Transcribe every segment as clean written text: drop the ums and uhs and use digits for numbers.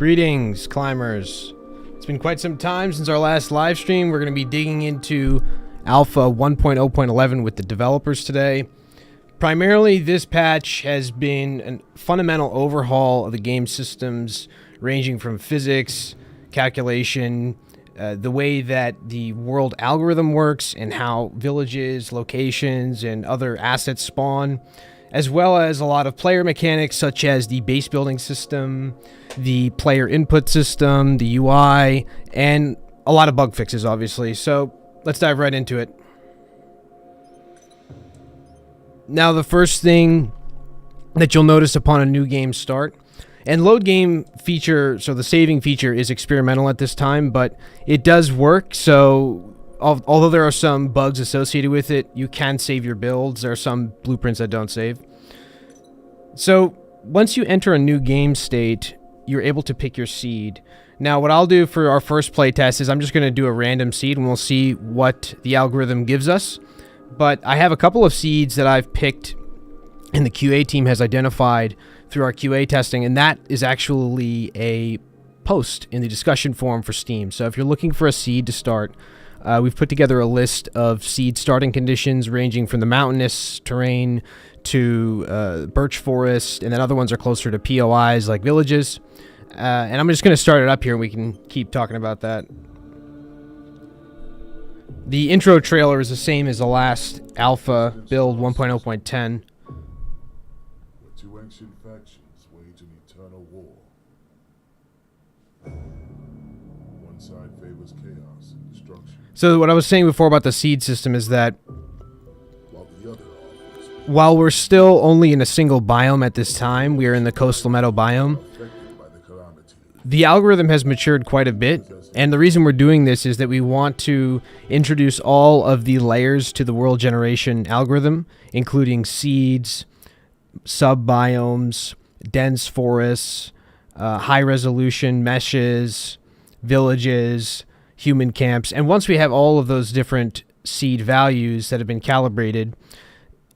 Greetings, climbers. It's been quite some time since our last live stream. We're going to be digging into Alpha 1.0.11 with the developers today. Primarily, this patch has been a fundamental overhaul of the game systems, ranging from physics, calculation, the way that the world algorithm works, and how villages, locations, and other assets spawn, as well as a lot of player mechanics such as the base building system, the player input system, the UI, and a lot of bug fixes, obviously. So let's dive right into it. Now, the first thing that you'll notice upon a new game start, and load game feature, so the saving feature is experimental at this time, but it does work. So although there are some bugs associated with it, you can save your builds. There are some blueprints that don't save. So once you enter a new game state, you're able to pick your seed. Now, what I'll do for our first playtest is I'm just going to do a random seed, and we'll see what the algorithm gives us. But I have a couple of seeds that I've picked and the QA team has identified through our QA testing, and that is actually a post in the discussion forum for Steam. So if you're looking for a seed to start, we've put together a list of seed starting conditions ranging from the mountainous terrain to birch forest, and then other ones are closer to POIs like villages. And I'm just going to start it up here and we can keep talking about that. The intro trailer is the same as the last alpha build 1.0.10. Two ancient factions wage an eternal war. One side favors chaos and destruction. So what I was saying before about the seed system is that while we're still only in a single biome at this time, we are in the coastal meadow biome, the algorithm has matured quite a bit, and the reason we're doing this is that we want to introduce all of the layers to the world generation algorithm, including seeds, sub-biomes, dense forests, high-resolution meshes, villages, human camps. And once we have all of those different seed values that have been calibrated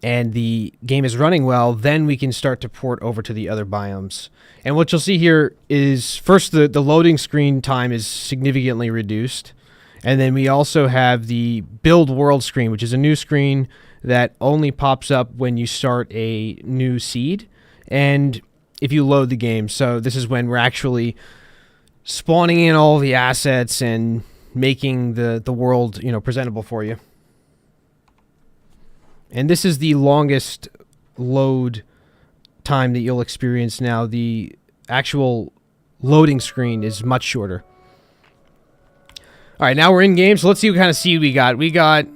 and the game is running well, then we can start to port over to the other biomes. And what you'll see here is, first, the loading screen time is significantly reduced. And then we also have the build world screen, which is a new screen that only pops up when you start a new seed and if you load the game. So this is when we're actually spawning in all the assets and making the world, presentable for you. And this is the longest load time that you'll experience now. The actual loading screen is much shorter. All right, now we're in game, so let's see what kind of seed we got. We got, it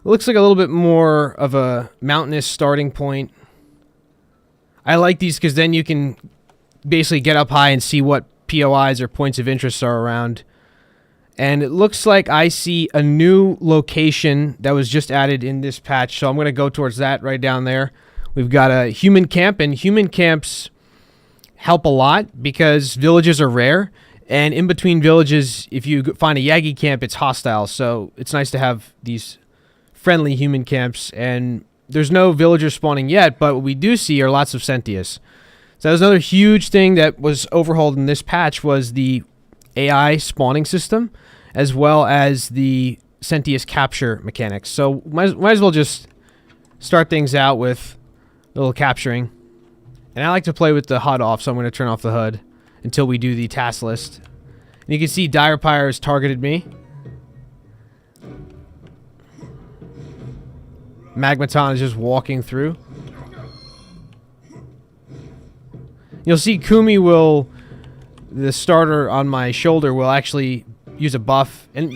looks like a little bit more of a mountainous starting point. I like these because then you can basically get up high and see what POIs or points of interest are around. And it looks like I see a new location that was just added in this patch, so I'm going to go towards that right down there. We've got a human camp, and human camps help a lot because villages are rare. And in between villages, if you find a Yagi Camp, it's hostile. So it's nice to have these friendly human camps. And there's no villagers spawning yet, but what we do see are lots of Sentius. So that was another huge thing that was overhauled in this patch was the AI spawning system, as well as the Sentius capture mechanics. So might as well just start things out with a little capturing. And I like to play with the HUD off, so I'm going to turn off the HUD until we do the task list. And you can see Direpyre has targeted me. Magmaton is just walking through. You'll see Kumi will, the starter on my shoulder, will actually use a buff. And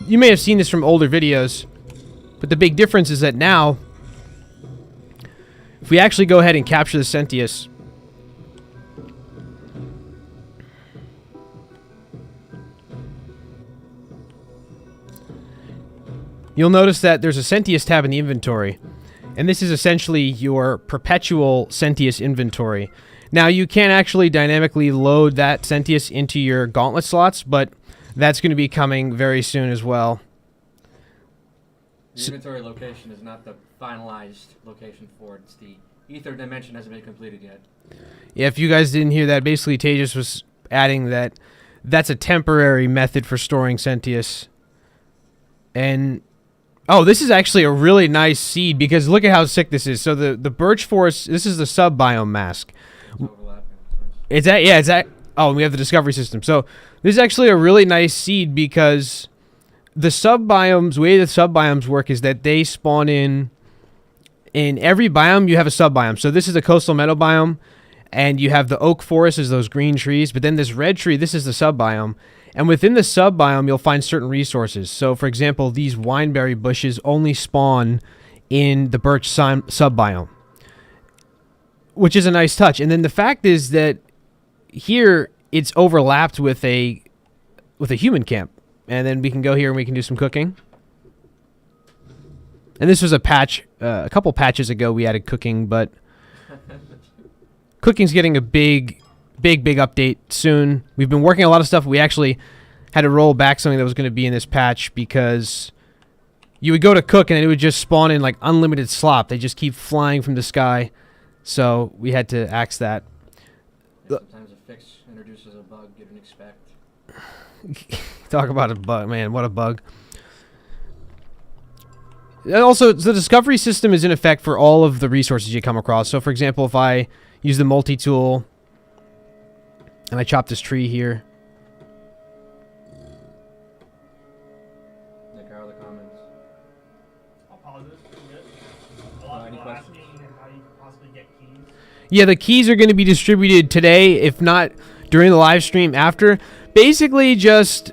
you may have seen this from older videos, but the big difference is that now, if we actually go ahead and capture the Sentius, you'll notice that there's a Sentius tab in the inventory. And this is essentially your perpetual Sentius inventory. Now, you can actually dynamically load that Sentius into your gauntlet slots, but that's going to be coming very soon as well. The inventory location is not the finalized location for it. It's the ether dimension hasn't been completed yet. Yeah, if you guys didn't hear that, basically Tejas was adding that that's a temporary method for storing Sentius. And oh, this is actually a really nice seed because look at how sick this is. So the birch forest, this is the sub-biome mask. It's that, yeah, it's that. Oh, we have the discovery system. So this is actually a really nice seed because the sub-biomes, the way the sub-biomes work is that they spawn in every biome you have a sub-biome. So this is the coastal meadow biome, and you have the oak forest as those green trees, but then this red tree, this is the sub-biome. And within the sub-biome, you'll find certain resources. So, for example, these wineberry bushes only spawn in the birch sub-biome, which is a nice touch. And then the fact is that here it's overlapped with a human camp. And then we can go here and we can do some cooking. And this was a patch, a couple patches ago we added cooking, but cooking's getting a big update soon. We've been working a lot of stuff. We actually had to roll back something that was going to be in this patch because you would go to cook and it would just spawn in like unlimited slop. They just keep flying from the sky. So we had to axe that. Sometimes a fix introduces a bug you didn't expect. Talk about a bug, man. What a bug. And also, the discovery system is in effect for all of the resources you come across. So, for example, if I use the multi-tool and I chop this tree here. Nick, how are the comments? I'll pause this. Good. Any questions? Asking how you could possibly get keys. Yeah, the keys are going to be distributed today, if not during the live stream after. Basically, just,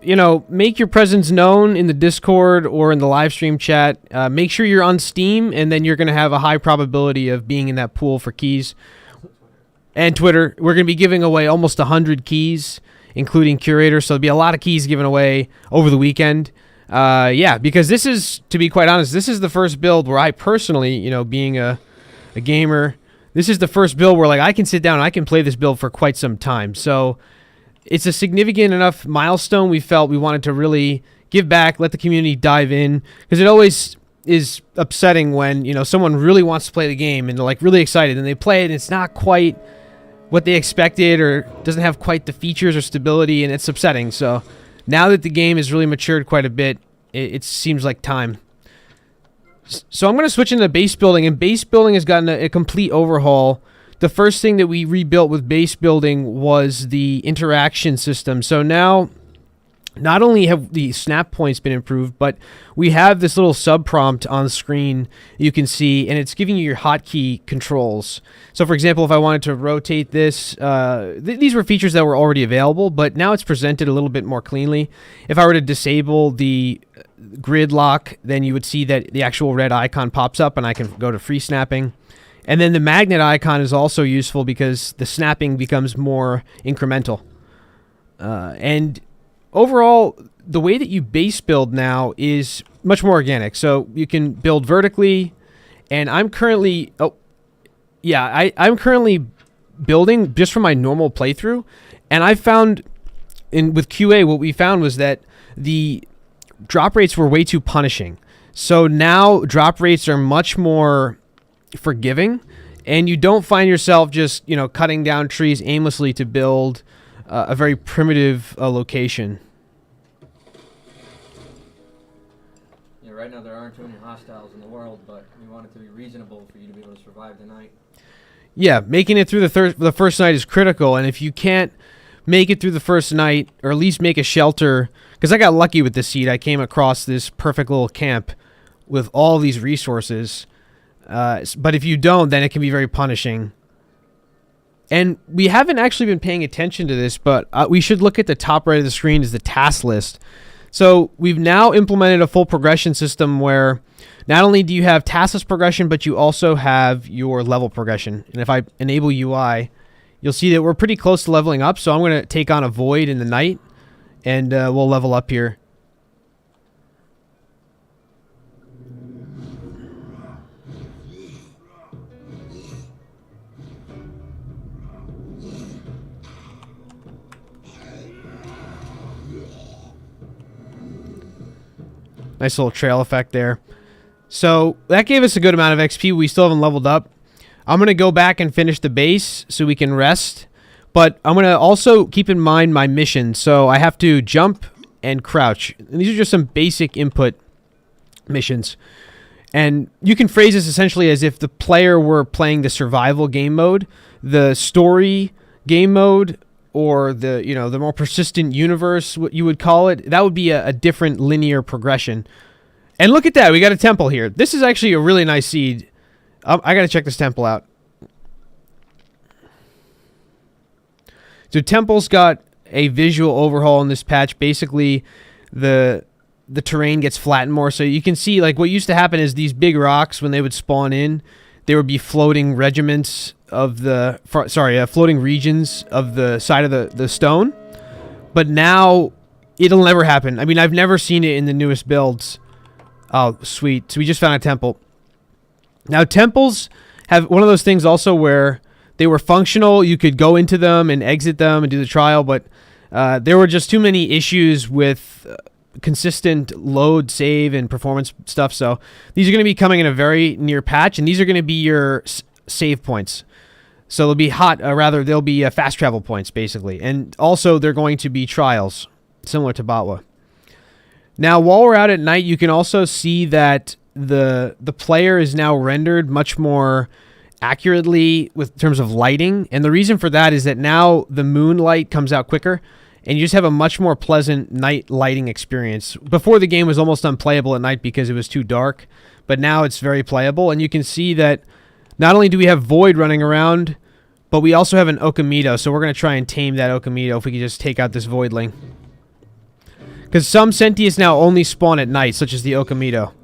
you know, make your presence known in the Discord or in the live stream chat. Make sure you're on Steam, and then you're going to have a high probability of being in that pool for keys. And Twitter. We're going to be giving away almost 100 keys, including Curator, so there'll be a lot of keys given away over the weekend. Yeah, because this is, to be quite honest, this is the first build where I personally, you know, being a gamer, this is the first build where like I can sit down and I can play this build for quite some time. So it's a significant enough milestone we felt we wanted to really give back, let the community dive in, because it always is upsetting when, you know, someone really wants to play the game and they're like really excited and they play it and it's not quite what they expected or doesn't have quite the features or stability, and it's upsetting. So now that the game has really matured quite a bit, it seems like time. So I'm going to switch into base building, and base building has gotten a complete overhaul. The first thing that we rebuilt with base building was the interaction system. So now, not only have the snap points been improved, but we have this little sub prompt on the screen you can see, and it's giving you your hotkey controls. So for example, if I wanted to rotate this, these were features that were already available, but now it's presented a little bit more cleanly. If I were to disable the grid lock, then you would see that the actual red icon pops up and I can go to free snapping. And then the magnet icon is also useful because the snapping becomes more incremental. And overall, the way that you base build now is much more organic. So you can build vertically, and I'm currently... Oh, yeah, I'm currently building just from my normal playthrough, and I found, with QA, what we found was that the drop rates were way too punishing. So now drop rates are much more forgiving, and you don't find yourself just, you know, cutting down trees aimlessly to build a very primitive location. Yeah, right now there aren't too many hostiles in the world, but we want it to be reasonable for you to be able to survive the night. Yeah, making it through the first night is critical, and if you can't make it through the first night, or at least make a shelter, because I got lucky with this seed. I came across this perfect little camp with all these resources, but if you don't, then it can be very punishing. And we haven't actually been paying attention to this, but we should look at the top right of the screen is the task list. So we've now implemented a full progression system where not only do you have task list progression, but you also have your level progression. And if I enable UI, you'll see that we're pretty close to leveling up. So I'm going to take on a void in the night, and we'll level up here. Nice little trail effect there. So that gave us a good amount of XP. We still haven't leveled up. I'm going to go back and finish the base so we can rest. But I'm going to also keep in mind my mission. So I have to jump and crouch. And these are just some basic input missions. And you can phrase this essentially as if the player were playing the survival game mode, the story game mode, or the, you know, the more persistent universe, what you would call it. That would be a different linear progression. And look at that. We got a temple here. This is actually a really nice seed. I got to check this temple out. So temple's got a visual overhaul in this patch. Basically, the terrain gets flattened more. So you can see, like, what used to happen is these big rocks, when they would spawn in, there would be floating regiments of the... floating regions of the side of the stone. But now, it'll never happen. I mean, I've never seen it in the newest builds. Oh, sweet. So we just found a temple. Now, temples have one of those things also where they were functional. You could go into them and exit them and do the trial, but there were just too many issues with consistent load, save, and performance stuff. So these are going to be coming in a very near patch, and these are going to be your save points. So they'll be they'll be fast travel points, basically. And also, they're going to be trials, similar to Batwa. Now, while we're out at night, you can also see that the player is now rendered much more accurately with terms of lighting, and the reason for that is that now the moonlight comes out quicker, and you just have a much more pleasant night lighting experience. Before, the game was almost unplayable at night because it was too dark, but now it's very playable, and you can see that not only do we have Void running around, but we also have an Okamito, so we're going to try and tame that Okamito if we can just take out this Voidling. Because some Sentius now only spawn at night, such as the Okamito.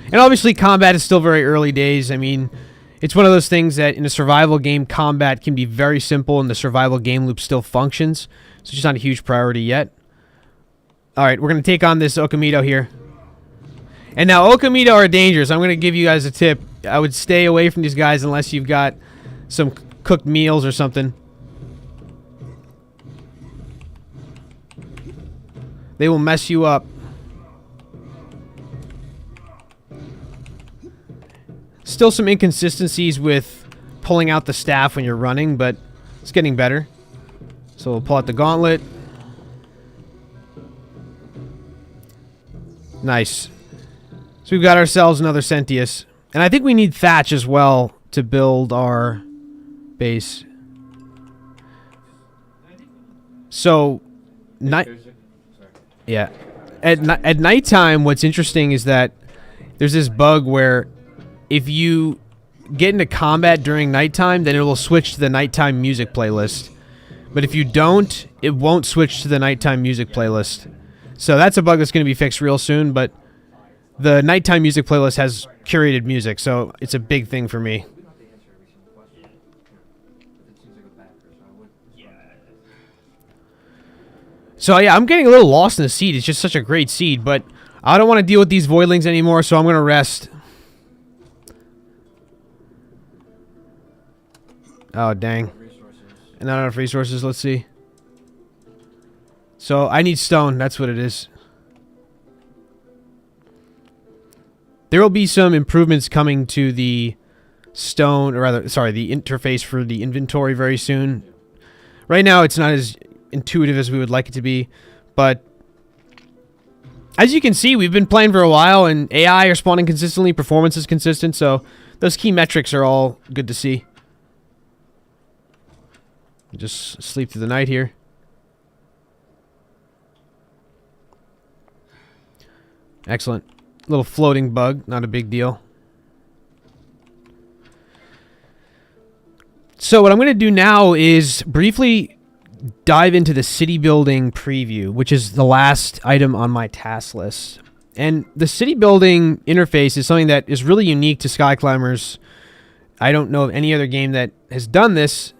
And obviously, combat is still very early days. I mean, it's one of those things that in a survival game, combat can be very simple and the survival game loop still functions. So it's just not a huge priority yet. Alright, we're going to take on this Okamito here. And now, Okamito are dangerous. I'm going to give you guys a tip. I would stay away from these guys unless you've got some cooked meals or something. They will mess you up. Still some inconsistencies with pulling out the staff when you're running, but it's getting better. So we'll pull out the gauntlet. Nice. So we've got ourselves another Sentius. And I think we need thatch as well to build our base. So, yeah. At nighttime, what's interesting is that there's this bug where if you get into combat during nighttime, then it will switch to the nighttime music playlist. But if you don't, it won't switch to the nighttime music playlist. So that's a bug that's going to be fixed real soon, but the nighttime music playlist has curated music, so it's a big thing for me. So yeah, I'm getting a little lost in the seed. It's just such a great seed, but I don't want to deal with these Voidlings anymore, so I'm going to rest. Oh, dang. And not enough resources. Let's see. So, I need stone. That's what it is. There will be some improvements coming to the stone, or rather, sorry, the interface for the inventory very soon. Right now, it's not as intuitive as we would like it to be, but as you can see, we've been playing for a while, and AI are spawning consistently, performance is consistent, so those key metrics are all good to see. Just sleep through the night here. Excellent. Little floating bug, not a big deal. So what I'm going to do now is briefly dive into the city building preview, which is the last item on my task list. And the city building interface is something that is really unique to Skyclimbers. I don't know of any other game that has done this.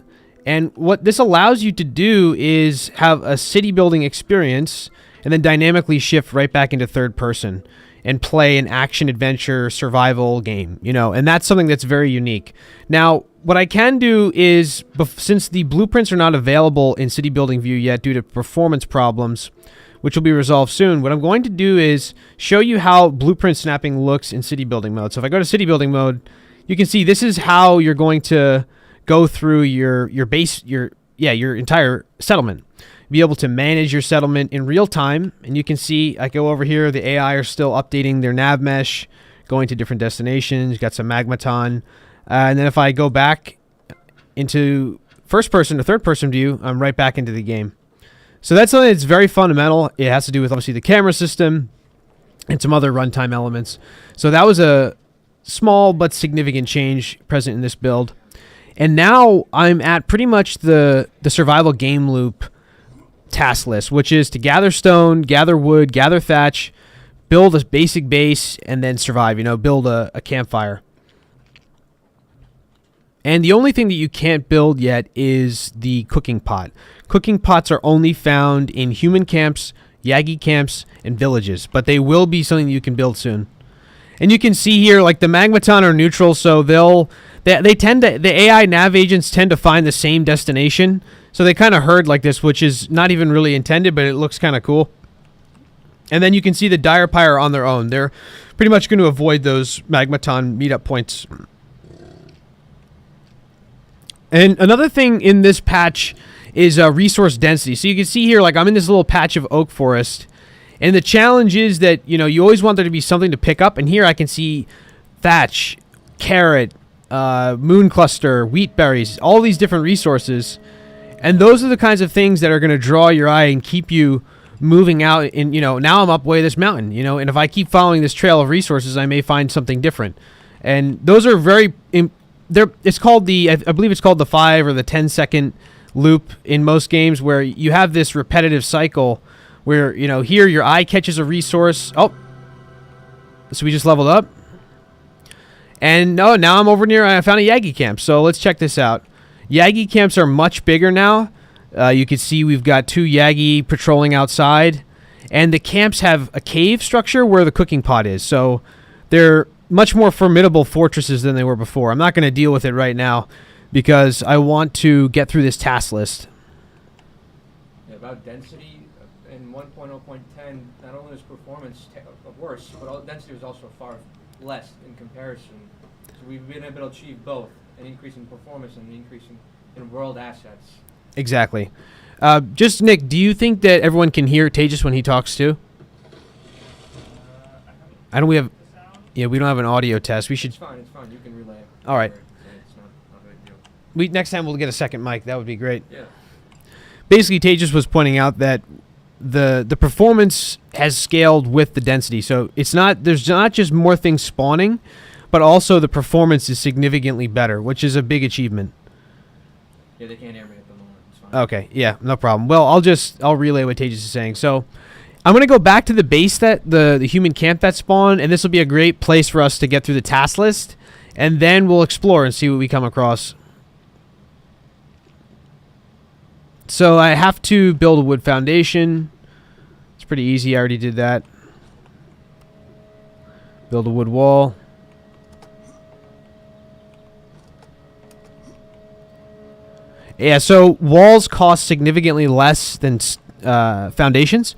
And what this allows you to do is have a city building experience and then dynamically shift right back into third person and play an action adventure survival game, you know, and that's something that's very unique. Now, what I can do is, since the blueprints are not available in city building view yet due to performance problems, which will be resolved soon, what I'm going to do is show you how blueprint snapping looks in city building mode. So if I go to city building mode, you can see this is how you're going to go through your base, your entire settlement. Be able to manage your settlement in real time. And you can see, I go over here, the AI are still updating their nav mesh, going to different destinations. You got some magmaton. And then if I go back into first person to third person view, I'm right back into the game. So that's something that's very fundamental. It has to do with obviously the camera system and some other runtime elements. So that was a small but significant change present in this build. And now I'm at pretty much the survival game loop task list, which is to gather stone, gather wood, gather thatch, build a basic base, and then survive, build a campfire. And the only thing that you can't build yet is the cooking pot. Cooking pots are only found in human camps, Yagi camps, and villages, but they will be something you can build soon. And you can see here, like, the magmaton are neutral, so they tend to, the AI nav agents tend to find the same destination, so they kind of herd like this, which is not even really intended, but it looks kind of cool. And then you can see the Direpyre on their own. They're pretty much going to avoid those magmaton meetup points. And another thing in this patch is resource density. So you can see here, like, I'm in this little patch of oak forest. And the challenge is that, you always want there to be something to pick up. And here I can see thatch, carrot, moon cluster, wheat berries, all these different resources. And those are the kinds of things that are going to draw your eye and keep you moving out. And, now I'm up way this mountain, and if I keep following this trail of resources, I may find something different. And those are very... it's called I believe it's called the 5 or the 10-second loop in most games, where you have this repetitive cycle where, here your eye catches a resource. Oh, so we just leveled up. And now I'm over near, I found a Yagi camp. So let's check this out. Yagi camps are much bigger now. You can see we've got 2 Yagi patrolling outside. And the camps have a cave structure where the cooking pot is. So they're much more formidable fortresses than they were before. I'm not going to deal with it right now because I want to get through this task list. Yeah, about density, in 1.0.10, not only is performance worse, but density was also far less in comparison. So we've been able to achieve both, an increase in performance and an increase in world assets. Exactly. Just, Nick, do you think that everyone can hear Tejas when he talks too? I know we have... Yeah, we don't have an audio test. We should... It's fine. You can relay it. All right. It's not a big deal. Next time we'll get a second mic. That would be great. Yeah. Basically, Tejas was pointing out that the performance has scaled with the density. So there's not just more things spawning, but also the performance is significantly better, which is a big achievement. Yeah, they can't hear me at the moment. It's fine. Okay, yeah, no problem. Well, I'll relay what Tejas is saying. So I'm going to go back to the base that the human camp that spawned, and this will be a great place for us to get through the task list, and then we'll explore and see what we come across. So I have to build a wood foundation. It's pretty easy. I already did that. Build a wood wall. Yeah, so walls cost significantly less than foundations.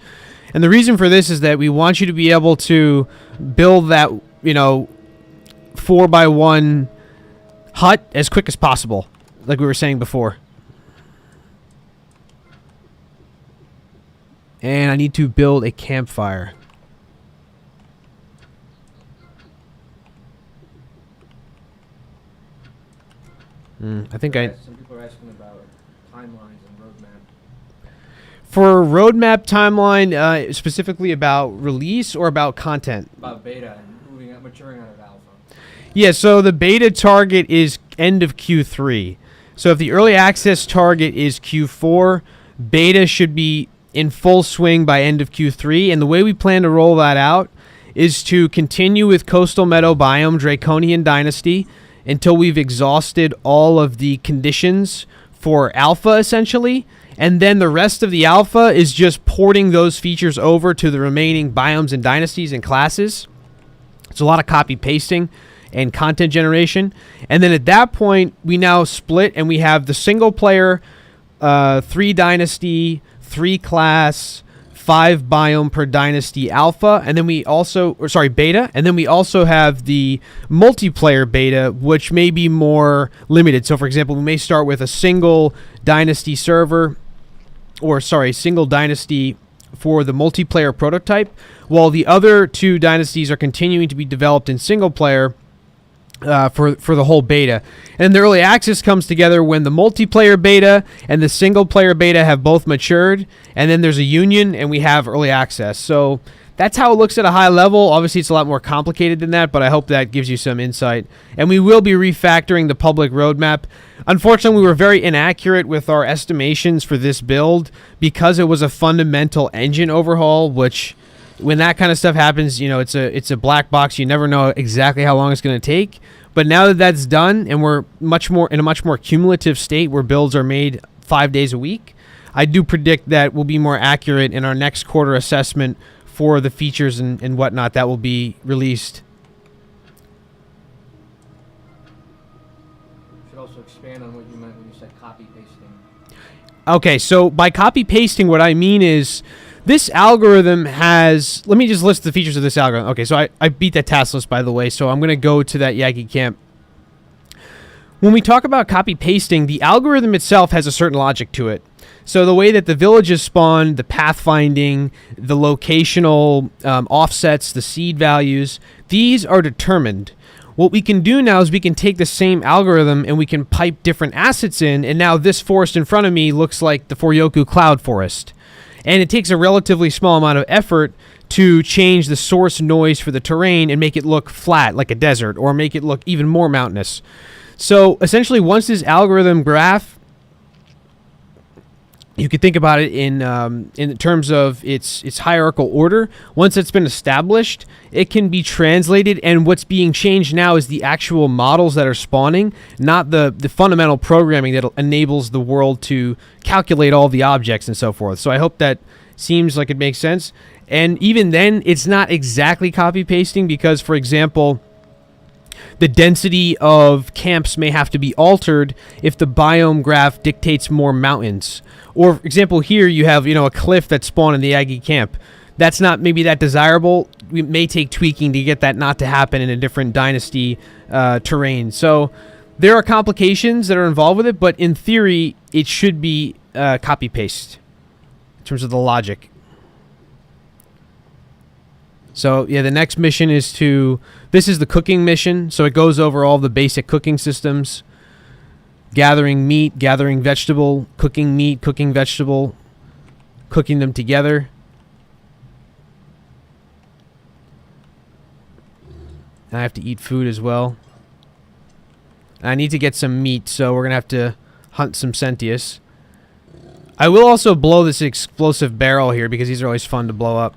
And the reason for this is that we want you to be able to build that, 4x1 hut as quick as possible, like we were saying before. And I need to build a campfire. I think Some people are asking about timelines and roadmap. For roadmap timeline, specifically about release or about content? About beta and maturing out of alpha. Yeah, so the beta target is end of Q3. So if the early access target is Q4, beta should be in full swing by end of Q3. And the way we plan to roll that out is to continue with Coastal Meadow Biome Draconian Dynasty until we've exhausted all of the conditions for alpha, essentially. And then the rest of the alpha is just porting those features over to the remaining biomes and dynasties and classes. It's a lot of copy pasting and content generation. And then at that point, we now split and we have the single player, 3 dynasty, 3 class, 5 biome per dynasty alpha, and then we also, or sorry, beta, and then we also have the multiplayer beta, which may be more limited. So for example, we may start with a single dynasty server, or sorry, single dynasty for the multiplayer prototype, while the other 2 dynasties are continuing to be developed in single player for the whole beta. And the early access comes together when the multiplayer beta and the single player beta have both matured, and then there's a union and we have early access. So that's how it looks at a high level. Obviously it's a lot more complicated than that, but I hope that gives you some insight. And we will be refactoring the public roadmap. Unfortunately, we were very inaccurate with our estimations for this build because it was a fundamental engine overhaul, which when that kind of stuff happens, you know, it's a black box. You never know exactly how long it's going to take. But now that that's done and we're in a much more cumulative state where builds are made 5 days a week, I do predict that we'll be more accurate in our next quarter assessment for the features and whatnot that will be released. You should also expand on what you meant when you said copy pasting. Okay, so by copy pasting, what I mean is this algorithm has, let me just list the features of this algorithm. Okay, so I beat that task list, by the way, so I'm going to go to that Yagi Camp. When we talk about copy pasting, the algorithm itself has a certain logic to it. So the way that the villages spawn, the pathfinding, the locational offsets, the seed values, these are determined. What we can do now is we can take the same algorithm and we can pipe different assets in, and now this forest in front of me looks like the Foryoku Cloud Forest. And it takes a relatively small amount of effort to change the source noise for the terrain and make it look flat like a desert, or make it look even more mountainous. So essentially, once this algorithm graph, you could think about it in terms of its hierarchical order. Once it's been established, it can be translated, and what's being changed now is the actual models that are spawning, not the fundamental programming that enables the world to calculate all the objects and so forth. So I hope that seems like it makes sense. And even then, it's not exactly copy pasting because, for example, the density of camps may have to be altered if the biome graph dictates more mountains. Or, for example, here you have, you know, a cliff that's spawned in the Yagi Camp. That's not maybe that desirable. We may take tweaking to get that not to happen in a different dynasty terrain. So there are complications that are involved with it, but in theory, it should be copy-paste in terms of the logic. So, yeah, the next mission is this is the cooking mission, so it goes over all the basic cooking systems. Gathering meat, gathering vegetable, cooking meat, cooking vegetable, cooking them together. And I have to eat food as well. I need to get some meat, so we're going to have to hunt some Sentius. I will also blow this explosive barrel here because these are always fun to blow up.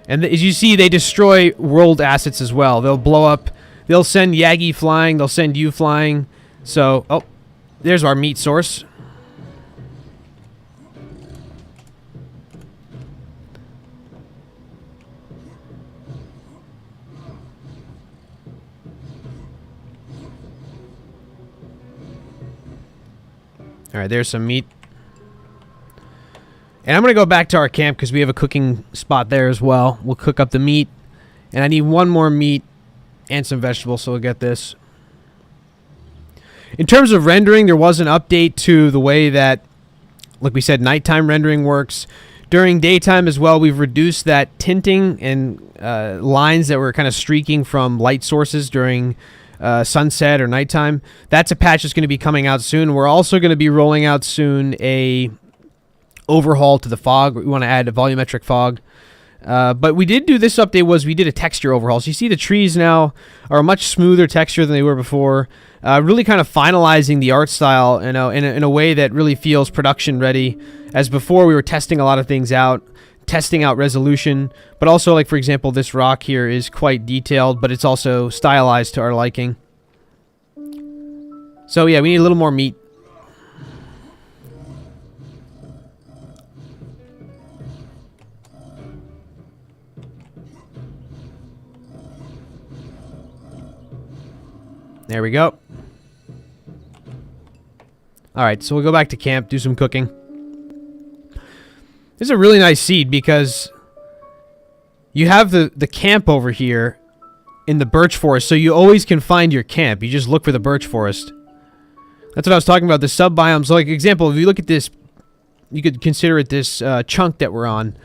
And as you see, they destroy world assets as well. They'll blow up. They'll send Yagi flying. They'll send you flying. So, oh, there's our meat source. All right, there's some meat. And I'm going to go back to our camp because we have a cooking spot there as well. We'll cook up the meat. And I need one more meat and some vegetables, so we'll get this. In terms of rendering, there was an update to the way that, like we said, nighttime rendering works. During daytime as well, we've reduced that tinting and lines that were kind of streaking from light sources during sunset or nighttime. That's a patch that's going to be coming out soon. We're also going to be rolling out soon a overhaul to the fog. We want to add a volumetric fog. But we did do this update we did a texture overhaul. So you see the trees now are a much smoother texture than they were before. Really kind of finalizing the art style in a way that really feels production ready. As before, we were testing a lot of things out, testing out resolution. But also, like for example, this rock here is quite detailed, but it's also stylized to our liking. So yeah, we need a little more meat. There we go. Alright, so we'll go back to camp, do some cooking. This is a really nice seed because you have the camp over here in the birch forest, so you always can find your camp. You just look for the birch forest. That's what I was talking about, the sub-biomes. So, like, example, if you look at this, you could consider it this chunk that we're on.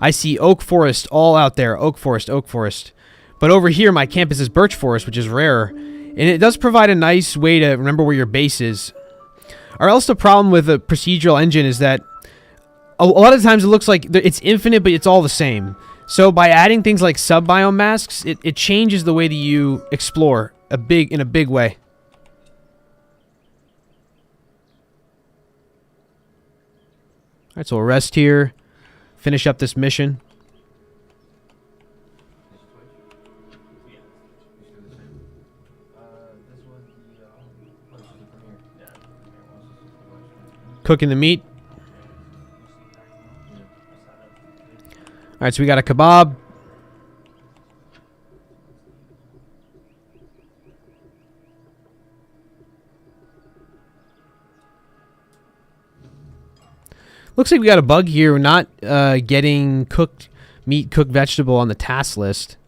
I see oak forest all out there. Oak forest, oak forest. But over here, my camp is this birch forest, which is rarer. And it does provide a nice way to remember where your base is. Or else the problem with a procedural engine is that a lot of times it looks like it's infinite, but it's all the same. So by adding things like sub-biome masks, it changes the way that you explore in a big way. Alright, so we'll rest here. Finish up this mission. Cooking the meat. Alright, so we got a kebab. Looks like we got a bug here. We're not getting cooked meat, cooked vegetable on the task list.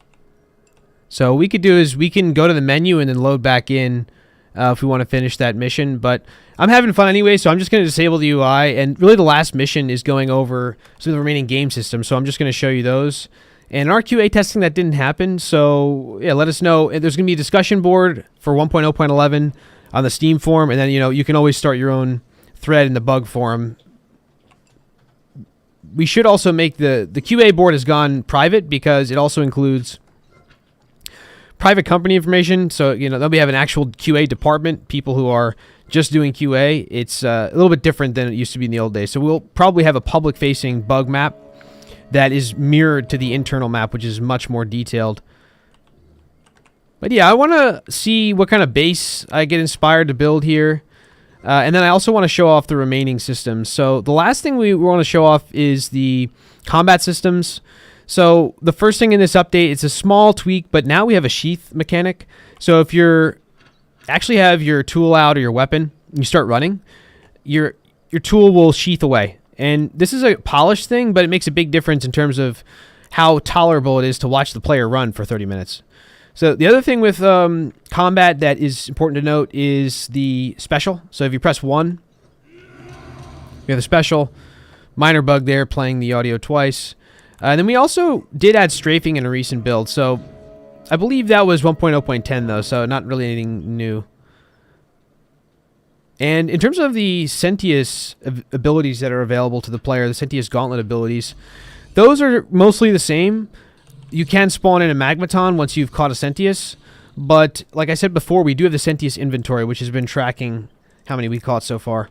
So what we could do is we can go to the menu and then load back in if we want to finish that mission. But I'm having fun anyway, so I'm just going to disable the UI. And really the last mission is going over some of the remaining game systems. So I'm just going to show you those. And our QA testing, that didn't happen. So yeah, let us know. There's going to be a discussion board for 1.0.11 on the Steam forum. And then, you know, you can always start your own thread in the bug forum. We should also make the QA board has gone private because it also includes private company information. So, you know, they'll have an actual QA department, people who are just doing QA. It's a little bit different than it used to be in the old days. So we'll probably have a public-facing bug map that is mirrored to the internal map, which is much more detailed. But yeah, I want to see what kind of base I get inspired to build here. And then I also want to show off the remaining systems. So the last thing we want to show off is the combat systems. So the first thing in this update, it's a small tweak, but now we have a sheath mechanic. So if you're actually have your tool out or your weapon, and you start running, your tool will sheath away. And this is a polished thing, but it makes a big difference in terms of how tolerable it is to watch the player run for 30 minutes. So the other thing with combat that is important to note is the special. So if you press 1, you have the special. Minor bug there, playing the audio twice. And then we also did add strafing in a recent build. So I believe that was 1.0.10 though, so not really anything new. And in terms of the Sentius abilities that are available to the player, the Sentius Gauntlet abilities, those are mostly the same. You can spawn in a Magmaton once you've caught a Sentius, but like I said before, we do have the Sentius inventory, which has been tracking how many we caught so far.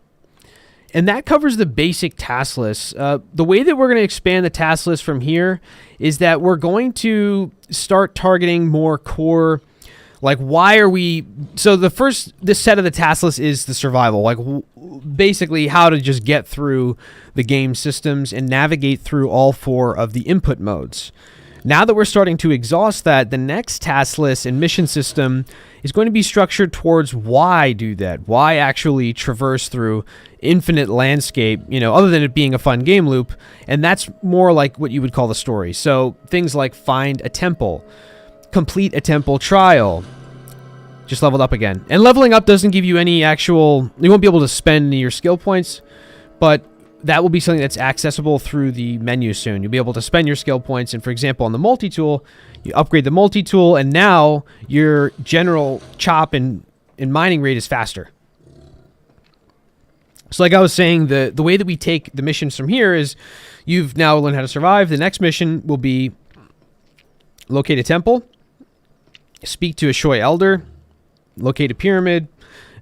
And that covers the basic task list. The way that we're going to expand the task list from here is that we're going to start targeting more core, like why are we... So this set of the task list is the survival, like basically how to just get through the game systems and navigate through all 4 of the input modes. Now that we're starting to exhaust that, the next task list and mission system is going to be structured towards why do that? Why actually traverse through infinite landscape, you know, other than it being a fun game loop? And that's more like what you would call the story. So things like find a temple, complete a temple trial, just leveled up again. And leveling up doesn't give you any actual... You won't be able to spend any of your skill points, but that will be something that's accessible through the menu soon. You'll be able to spend your skill points, and for example, on the multi-tool, you upgrade the multi-tool, and now your general chop and mining rate is faster. So like I was saying, the way that we take the missions from here is you've now learned how to survive. The next mission will be locate a temple, speak to a Shoy Elder, locate a pyramid,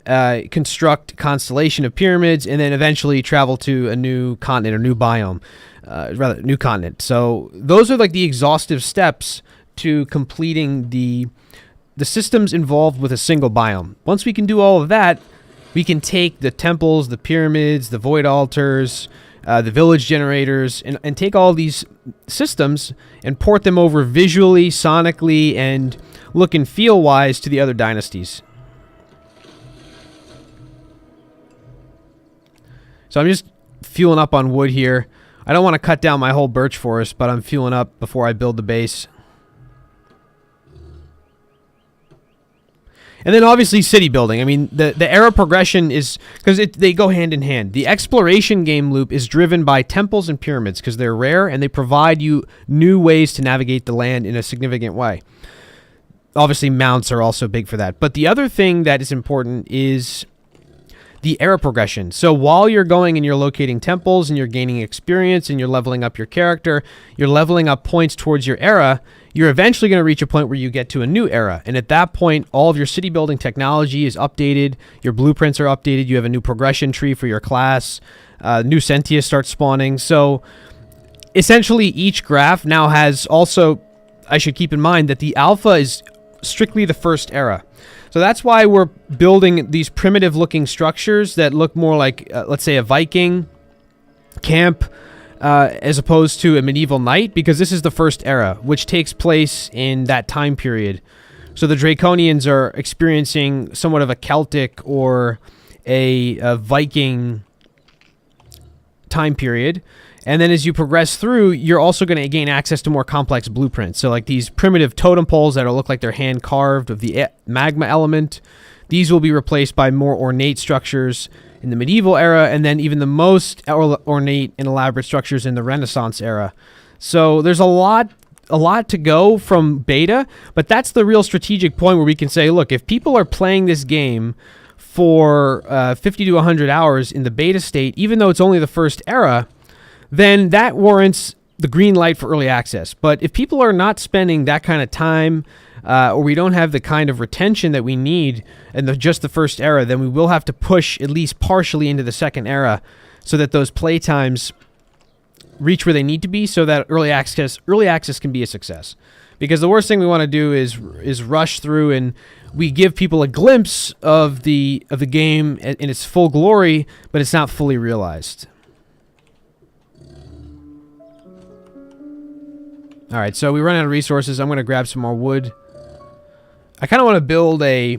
construct constellation of pyramids, and then eventually travel to a new continent or new biome, rather new continent. So those are like the exhaustive steps to completing the systems involved with a single biome. Once we can do all of that, we can take the temples, the pyramids, the void altars, the village generators, and take all these systems and port them over visually, sonically, and look and feel wise to the other dynasties. So I'm just fueling up on wood here. I don't want to cut down my whole birch forest, but I'm fueling up before I build the base. And then obviously city building. I mean, the era progression is, because they go hand in hand. The exploration game loop is driven by temples and pyramids because they're rare and they provide you new ways to navigate the land in a significant way. Obviously, mounts are also big for that. But the other thing that is important is the era progression. So while you're going and you're locating temples and you're gaining experience and you're leveling up your character, you're leveling up points towards your era, you're eventually going to reach a point where you get to a new era. And at that point, all of your city building technology is updated. Your blueprints are updated. You have a new progression tree for your class. New Sentius starts spawning. So essentially, each graph now has also, I should keep in mind that the alpha is strictly the first era. So that's why we're building these primitive looking structures that look more like, let's say, a Viking camp as opposed to a medieval knight, because this is the first era, which takes place in that time period. So the Draconians are experiencing somewhat of a Celtic or a Viking time period. And then as you progress through, you're also going to gain access to more complex blueprints. So like these primitive totem poles that look like they're hand carved of the magma element, these will be replaced by more ornate structures in the medieval era, and then even the most ornate and elaborate structures in the Renaissance era. So there's a lot to go from beta, but that's the real strategic point where we can say, look, if people are playing this game for 50 to 100 hours in the beta state, even though it's only the first era, then that warrants the green light for early access. But if people are not spending that kind of time, or we don't have the kind of retention that we need in just the first era, then we will have to push at least partially into the second era so that those play times reach where they need to be, so that early access can be a success. Because the worst thing we want to do is rush through and we give people a glimpse of the game in its full glory, but it's not fully realized. All right, so we run out of resources. I'm going to grab some more wood. I kind of want to build a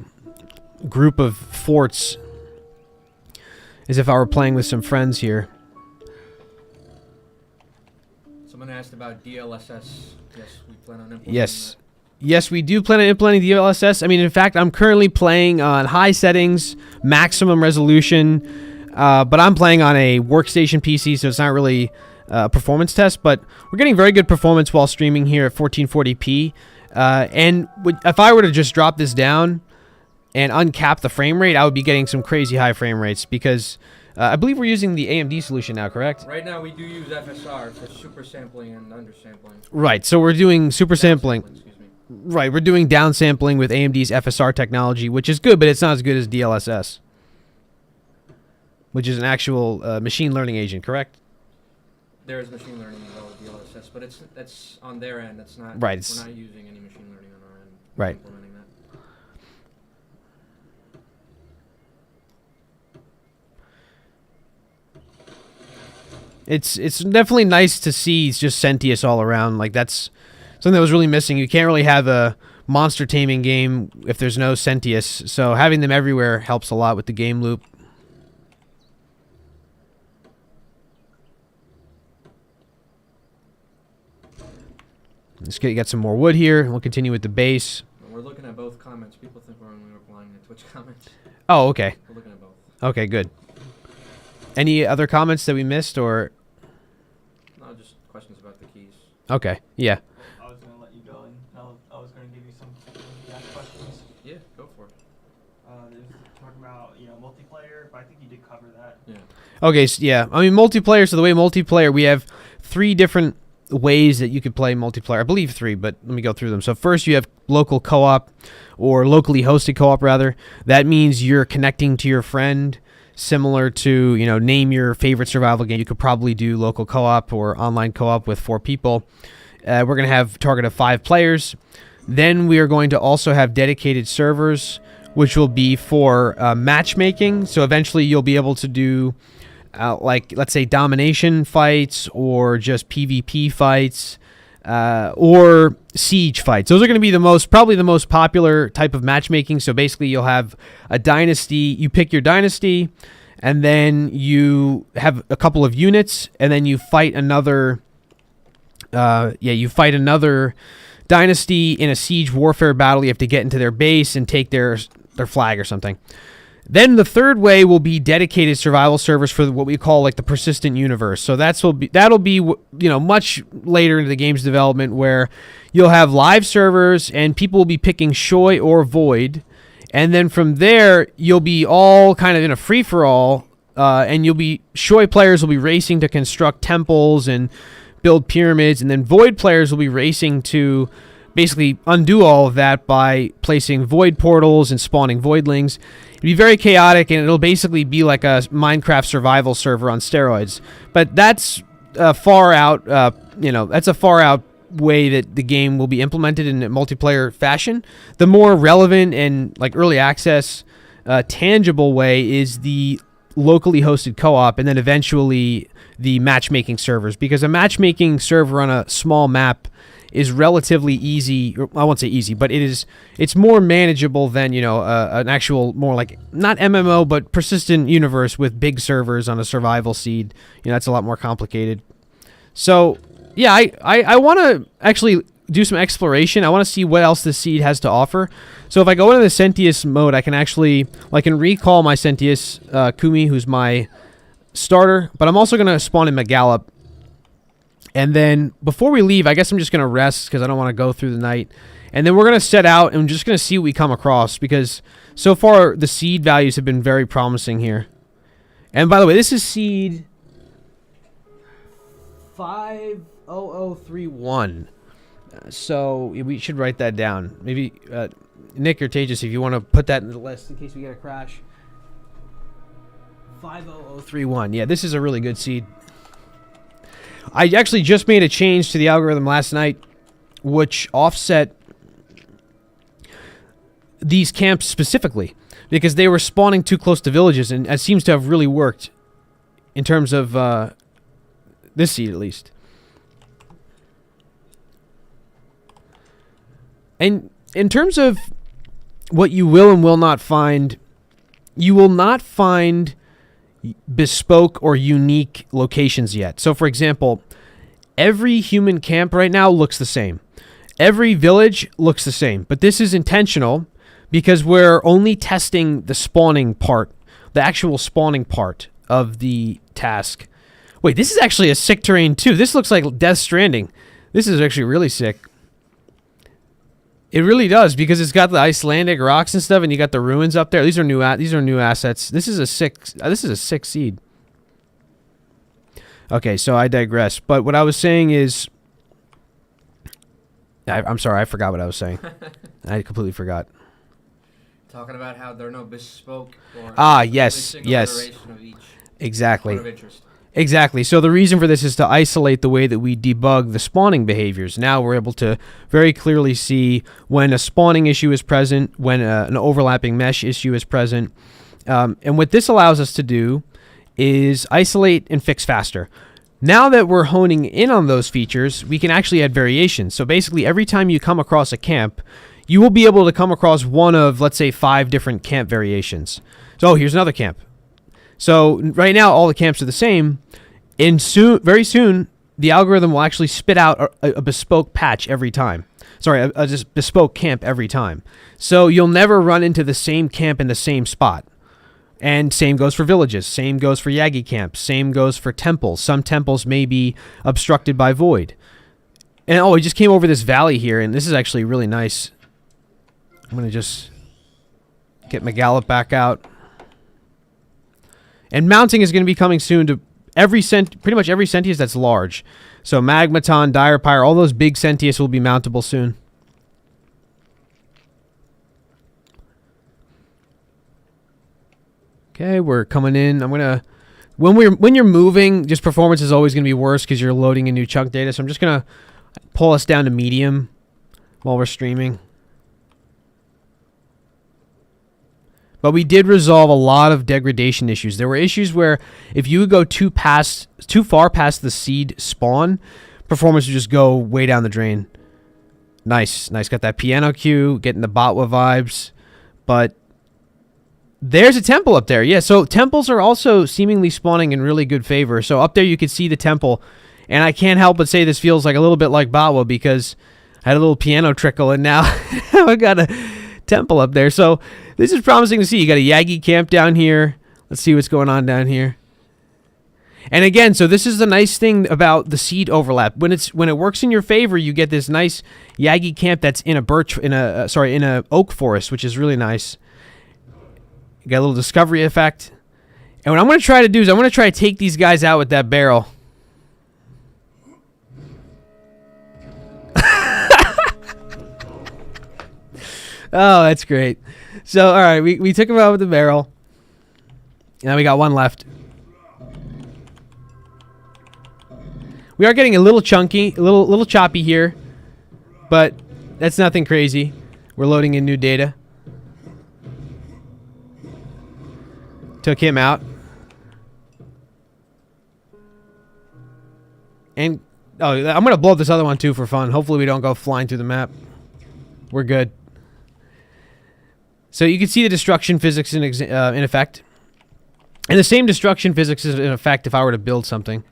group of forts as if I were playing with some friends here. Someone asked about DLSS. Yes, we plan on implementing Yes. Yes, we do plan on implementing DLSS. I mean, in fact, I'm currently playing on high settings, maximum resolution, but I'm playing on a workstation PC, so it's not really performance test, but we're getting very good performance while streaming here at 1440p. And if I were to just drop this down and uncap the frame rate, I would be getting some crazy high frame rates because I believe we're using the AMD solution now, correct? Right now we do use FSR for super sampling and undersampling. Right, so we're doing super sampling. Excuse me. Right, we're doing downsampling with AMD's FSR technology, which is good, but it's not as good as DLSS, which is an actual machine learning agent, correct? There is machine learning involved with DLSS, but that's on their end. That's not right. We're not using any machine learning on our end. Right. Implementing that. It's definitely nice to see just Sentius all around. Like that's something that was really missing. You can't really have a monster taming game if there's no Sentius. So having them everywhere helps a lot with the game loop. Let's get some more wood here. We'll continue with the base. We're looking at both comments. People think we're only replying to Twitch comments. Oh, okay. We're looking at both. Okay, good. Any other comments that we missed, or? No, just questions about the keys. Okay, yeah. I was going to let you go, and I was going to give you some questions. Yeah, go for it. There's talking about, multiplayer, but I think you did cover that. Yeah. Okay, so yeah. I mean, multiplayer, so the way multiplayer, we have 3 different ways that you could play multiplayer. I believe 3, but let me go through them. So first you have local co-op, or locally hosted co-op rather. That means you're connecting to your friend, similar to, name your favorite survival game. You could probably do local co-op or online co-op with 4 people. We're going to have a target of 5 players. Then we are going to also have dedicated servers, which will be for matchmaking. So eventually you'll be able to do like, let's say, domination fights or just PvP fights or siege fights. Those are going to be probably the most popular type of matchmaking. So basically you'll have a dynasty. You pick your dynasty, and then you have a couple of units, and then you fight another. You fight another dynasty in a siege warfare battle. You have to get into their base and take their flag or something. Then the third way will be dedicated survival servers for what we call like the persistent universe. So that'll be much later into the game's development, where you'll have live servers and people will be picking Shoy or Void, and then from there you'll be all kind of in a free for all, and Shoy players will be racing to construct temples and build pyramids, and then Void players will be racing to basically undo all of that by placing void portals and spawning voidlings. It'll be very chaotic, and it'll basically be like a Minecraft survival server on steroids. But that's far out. That's a far out way that the game will be implemented in a multiplayer fashion. The more relevant and like early access, tangible way is the locally hosted co-op, and then eventually the matchmaking servers, because a matchmaking server on a small map is relatively easy. I won't say easy, but it's more manageable than an actual more like not MMO but persistent universe with big servers on a survival seed. That's a lot more complicated. So yeah, I want to actually do some exploration. I want to see what else this seed has to offer. So if I go into the Sentius mode, I can recall my Sentius Kumi, who's my starter, but I'm also going to spawn in Megallop. And then before we leave, I guess I'm just going to rest because I don't want to go through the night. And then we're going to set out and we're just going to see what we come across, because so far the seed values have been very promising here. And by the way, this is seed 50031. So we should write that down. Maybe Nick or Tejas, if you want to put that in the list in case we get a crash. 50031. Yeah, this is a really good seed. I actually just made a change to the algorithm last night, which offset these camps specifically, because they were spawning too close to villages, and it seems to have really worked in terms of this seed at least. And in terms of what you will and will not find, you will not find bespoke or unique locations yet. So for example, every human camp right now looks the same. Every village looks the same, but this is intentional because we're only testing the spawning part, the actual spawning part of the task. Wait, this is actually a sick terrain too. This looks like Death Stranding. This is actually really sick. It really does, because it's got the Icelandic rocks and stuff, and you got the ruins up there. These are new assets. This is a sick seed. Okay, so I digress. But what I was saying is, I'm sorry, I forgot what I was saying. I completely forgot. Talking about how there are no bespoke or yes, iteration of each exactly. point of interest. Exactly. So the reason for this is to isolate the way that we debug the spawning behaviors. Now we're able to very clearly see when a spawning issue is present, when an overlapping mesh issue is present. And what this allows us to do is isolate and fix faster. Now that we're honing in on those features, we can actually add variations. So basically, every time you come across a camp, you will be able to come across one of, let's say, 5 different camp variations. So here's another camp. So right now, all the camps are the same. And very soon, the algorithm will actually spit out a bespoke patch every time. Sorry, a just bespoke camp every time. So you'll never run into the same camp in the same spot. And same goes for villages. Same goes for Yagi Camp. Same goes for temples. Some temples may be obstructed by void. And we just came over this valley here, and this is actually really nice. I'm going to just get Megallop back out. And mounting is going to be coming soon to pretty much every Sentius that's large. So Magmaton, Direpyre, all those big Sentius will be mountable soon. Okay, we're coming in. I'm gonna when you're moving, just performance is always gonna be worse because you're loading in new chunk data. So I'm just gonna pull us down to medium while we're streaming. But we did resolve a lot of degradation issues. There were issues where if you would go too far past the seed spawn, performance would just go way down the drain. Nice. Got that piano cue, getting the Botwa vibes. But There's a temple up there. Yeah, so temples are also seemingly spawning in really good favor. So up there you can see the temple. And I can't help but say this feels like a little bit like Bawa because I had a little piano trickle and now I got a temple up there. So this is promising to see. You got a Yagi Camp down here. Let's see what's going on down here. And again, so this is the nice thing about the seed overlap. When it works in your favor, you get this nice Yagi Camp that's in a oak forest, which is really nice. You got a little discovery effect. And what I'm going to try to do is I'm going to try to take these guys out with that barrel. Oh, that's great. So, all right, we took him out with the barrel. Now we got one left. We are getting a little chunky, a little choppy here, but that's nothing crazy. We're loading in new data. Took him out. And, oh, I'm going to blow up this other one too for fun. Hopefully we don't go flying through the map. We're good. So you can see the destruction physics in effect. And the same destruction physics is in effect if I were to build something.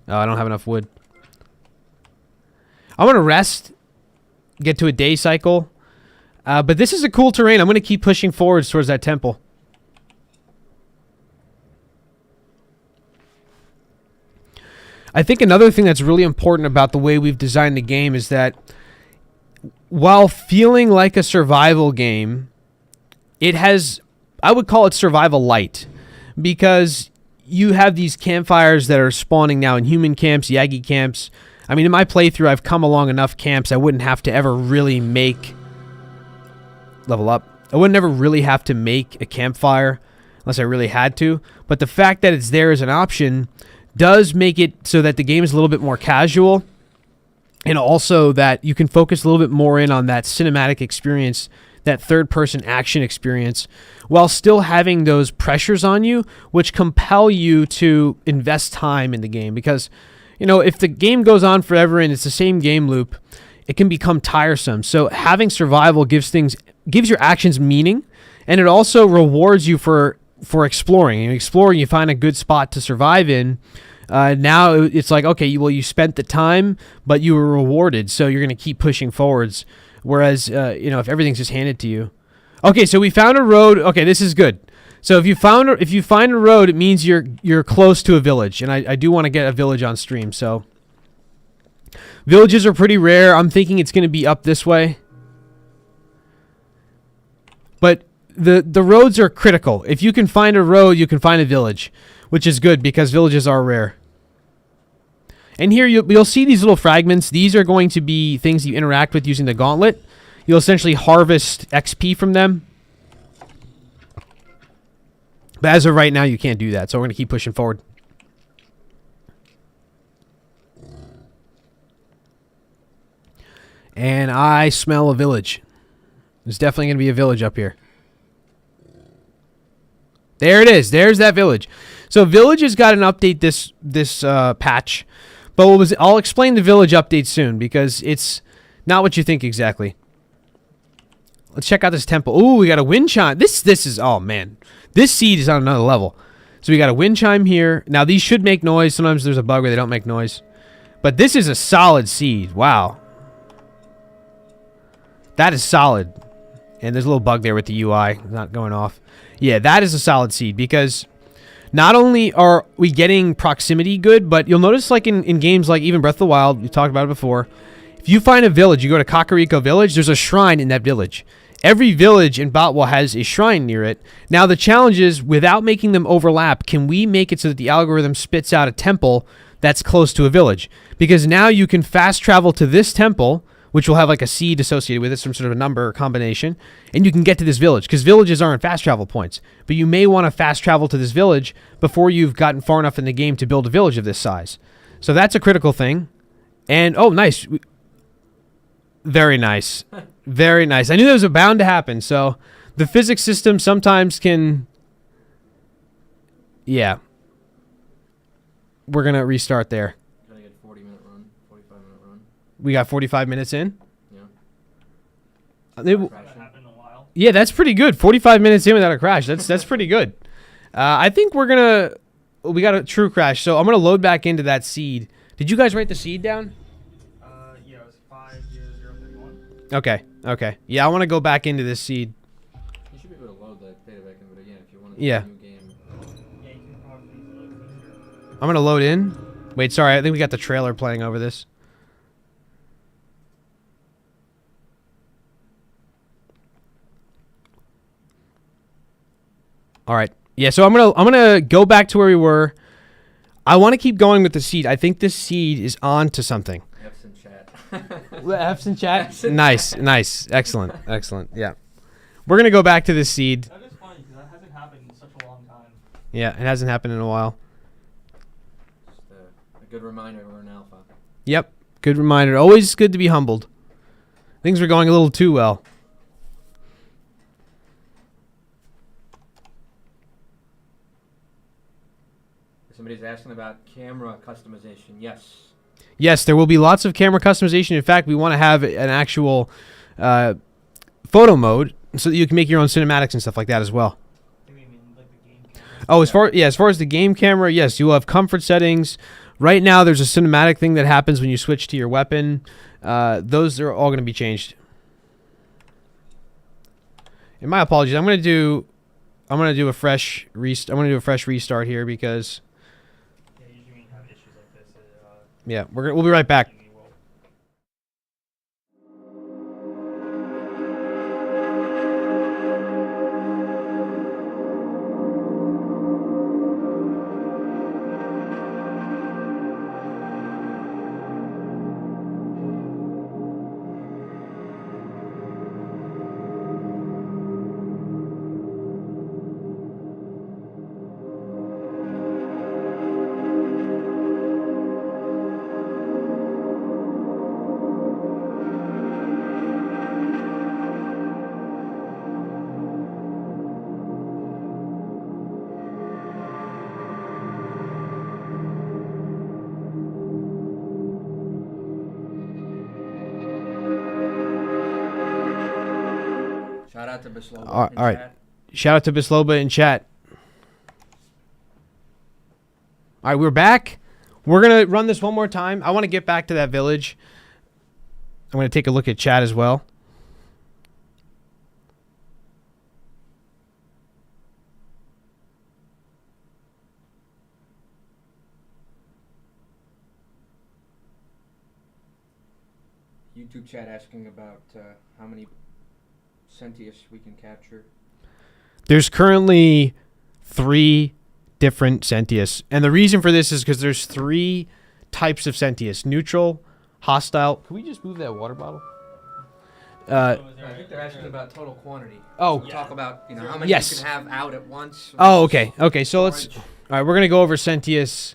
Oh, I don't have enough wood. I want to rest. Get to a day cycle. But this is a cool terrain. I'm going to keep pushing forwards towards that temple. I think another thing that's really important about the way we've designed the game is that while feeling like a survival game, it has, I would call it survival light, because you have these campfires that are spawning now in human camps, Yagi camps. I mean, in my playthrough, I've come along enough camps I wouldn't have to ever really make... Level up. I wouldn't ever really have to make a campfire unless I really had to. But the fact that it's there as an option does make it so that the game is a little bit more casual. And also that you can focus a little bit more in on that cinematic experience, that third-person action experience, while still having those pressures on you, which compel you to invest time in the game. Because, you know, if the game goes on forever and it's the same game loop, it can become tiresome. So having survival gives your actions meaning, and it also rewards you for exploring. And exploring, you find a good spot to survive in. Now it's like, okay, well, you spent the time, but you were rewarded, so you're going to keep pushing forwards. Whereas, you know, if everything's just handed to you. Okay, so we found a road. Okay, this is good. So if you find a road, it means you're close to a village, and I do want to get a village on stream. So villages are pretty rare. I'm thinking it's going to be up this way. But the roads are critical. If you can find a road, you can find a village, which is good because villages are rare. And here you'll see these little fragments. These are going to be things you interact with using the gauntlet. You'll essentially harvest XP from them. But as of right now, you can't do that. So we're going to keep pushing forward. And I smell a village. There's definitely going to be a village up here. There it is. There's that village. So village has got an update this patch. But I'll explain the village update soon because it's not what you think exactly. Let's check out this temple. Ooh, we got a wind chime. This is, oh man. This seed is on another level. So we got a wind chime here. Now these should make noise. Sometimes there's a bug where they don't make noise. But this is a solid seed. Wow. That is solid. And there's a little bug there with the UI not going off. Yeah, that is a solid seed because not only are we getting proximity good, but you'll notice like in games like even Breath of the Wild, we talked about it before, if you find a village, you go to Kakariko Village, there's a shrine in that village. Every village in Botwa has a shrine near it. Now the challenge is, without making them overlap, can we make it so that the algorithm spits out a temple that's close to a village? Because now you can fast travel to this temple, which will have like a seed associated with it, some sort of a number or combination, and you can get to this village, because villages aren't fast travel points. But you may want to fast travel to this village before you've gotten far enough in the game to build a village of this size. So that's a critical thing. And, oh, nice. Very nice. Very nice. I knew that was bound to happen, so the physics system sometimes can... Yeah. We're going to restart there. Gotta get 40-minute run, 45-minute run. We got 45 minutes in? Yeah. That happened in a while. Yeah, that's pretty good. 45 minutes in without a crash. That's pretty good. I think we got a true crash, so I'm gonna load back into that seed. Did you guys write the seed down? Yeah, it was 50031. Okay. Yeah, I want to go back into this seed. You should be able to load the data back in, but again, if you want to Yeah. do a new game. Yeah, you can probably load this. I'm gonna load in. Wait, sorry, I think we got the trailer playing over this. All right. Yeah, so I'm gonna go back to where we were. I want to keep going with the seed. I think this seed is on to something. F's in chat. F's in chat. F's in Nice, excellent. Yeah, we're gonna go back to this seed. That is funny because that hasn't happened in such a long time. Yeah, it hasn't happened in a while. Just a good reminder we're in alpha. Yep, good reminder. Always good to be humbled. Things were going a little too well. Somebody's asking about camera customization. Yes. Yes, there will be lots of camera customization. In fact, we want to have an actual photo mode so that you can make your own cinematics and stuff like that as well. I think we mean like the game camera. Oh, as far as the game camera, yes, you will have comfort settings. Right now, there's a cinematic thing that happens when you switch to your weapon. Those are all going to be changed. And my apologies. I'm going to do a fresh restart here because Yeah, usually when you have issues like this, yeah, we'll be right back. you will. Shout out to Bisloba. All in right. chat. Shout out to Bisloba in chat. All right, we're back. We're going to run this one more time. I want to get back to that village. I'm going to take a look at chat as well. YouTube chat asking about how many Sentius we can capture. There's currently 3 different Sentius. And the reason for this is because there's 3 types of Sentius. Neutral, hostile. Can we just move that water bottle? I think they're asking about total quantity. Oh. We'll talk about how many Yes. you can have out at once. Oh, okay. Okay, so let's... Storage. All right, we're going to go over Sentius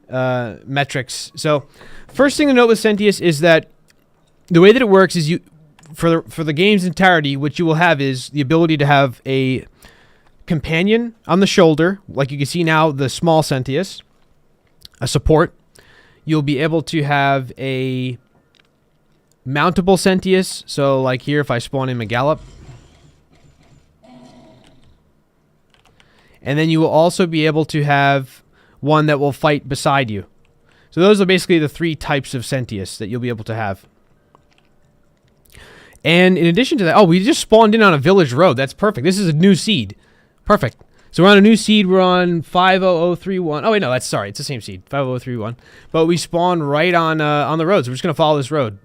metrics. So first thing to note with Sentius is that the way that it works is for the game's entirety, what you will have is the ability to have a companion on the shoulder, like you can see now, the small Sentius, a support. You'll be able to have a mountable Sentius. So like here, if I spawn in Megallop. And then you will also be able to have one that will fight beside you. So those are basically the 3 types of Sentius that you'll be able to have. And in addition to that, we just spawned in on a village road. That's perfect. This is a new seed. Perfect. So we're on a new seed. We're on 50031. Oh, wait, no, it's the same seed, 50031. But we spawned right on the road. So we're just going to follow this road.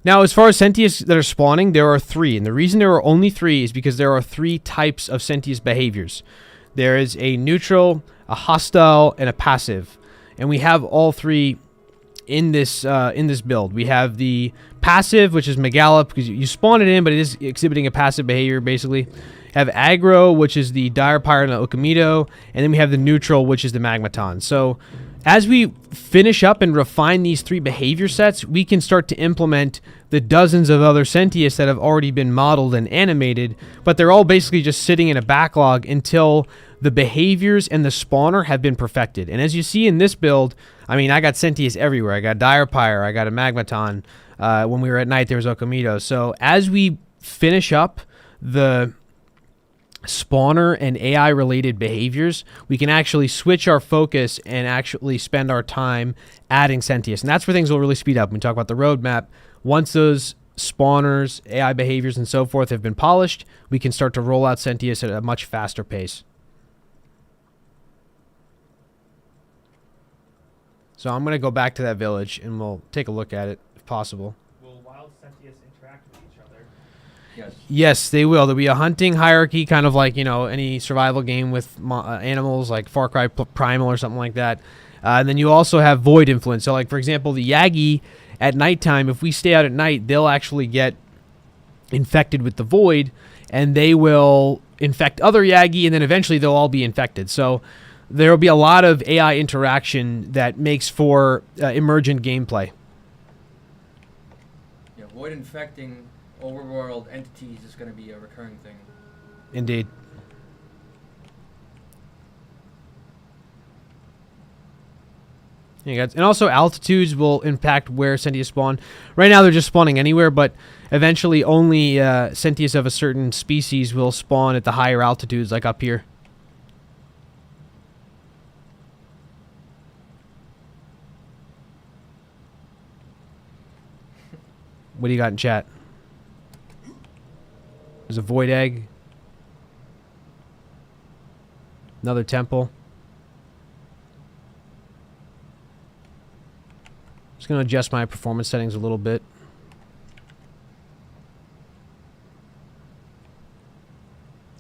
Now, as far as Sentius that are spawning, there are 3. And the reason there are only 3 is because there are 3 types of Sentius behaviors. There is a neutral, a hostile, and a passive. And we have all 3 in this build. We have the passive, which is Megallop, because you spawn it in, but it is exhibiting a passive behavior, basically. Have aggro, which is the Direpyre and the Okamido, and then we have the neutral, which is the Magmaton. So as we finish up and refine these 3 behavior sets, we can start to implement the dozens of other Sentius that have already been modeled and animated, but they're all basically just sitting in a backlog until the behaviors and the spawner have been perfected. And as you see in this build, I mean, I got Sentius everywhere. I got Direpyre, I got a Magmaton. When we were at night, there was Okamido. So as we finish up the spawner and AI related behaviors, we can actually switch our focus and actually spend our time adding Sentius. And that's where things will really speed up. When we talk about the roadmap, once those spawners, AI behaviors, and so forth have been polished, we can start to roll out Sentius at a much faster pace. So I'm going to go back to that village and we'll take a look at it if possible. Will wild Sentius interact with each other? Yes. Yes, they will. There'll be a hunting hierarchy, kind of like, you know, any survival game with animals like Far Cry Primal or something like that. And then you also have void influence. So, like, for example, the Yagi at nighttime, if we stay out at night, they'll actually get infected with the void, and they will infect other Yagi, and then eventually they'll all be infected. So there will be a lot of AI interaction that makes for emergent gameplay. Yeah, void infecting overworld entities is going to be a recurring thing. Indeed. Yeah, guys. And also altitudes will impact where Sentius spawn. Right now they're just spawning anywhere, but eventually only Sentius of a certain species will spawn at the higher altitudes, like up here. What do you got in chat? There's a void egg. Another temple. Just going to adjust my performance settings a little bit.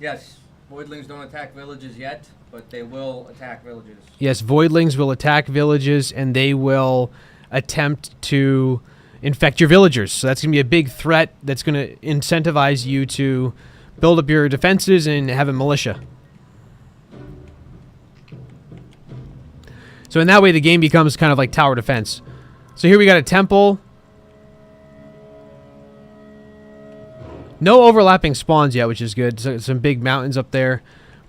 Yes, voidlings don't attack villages yet, but they will attack villages. Yes, voidlings will attack villages, and they will attempt to infect your villagers. So that's going to be a big threat that's going to incentivize you to build up your defenses and have a militia. So in that way, the game becomes kind of like tower defense. So here we got a temple. No overlapping spawns yet, which is good. So some big mountains up there.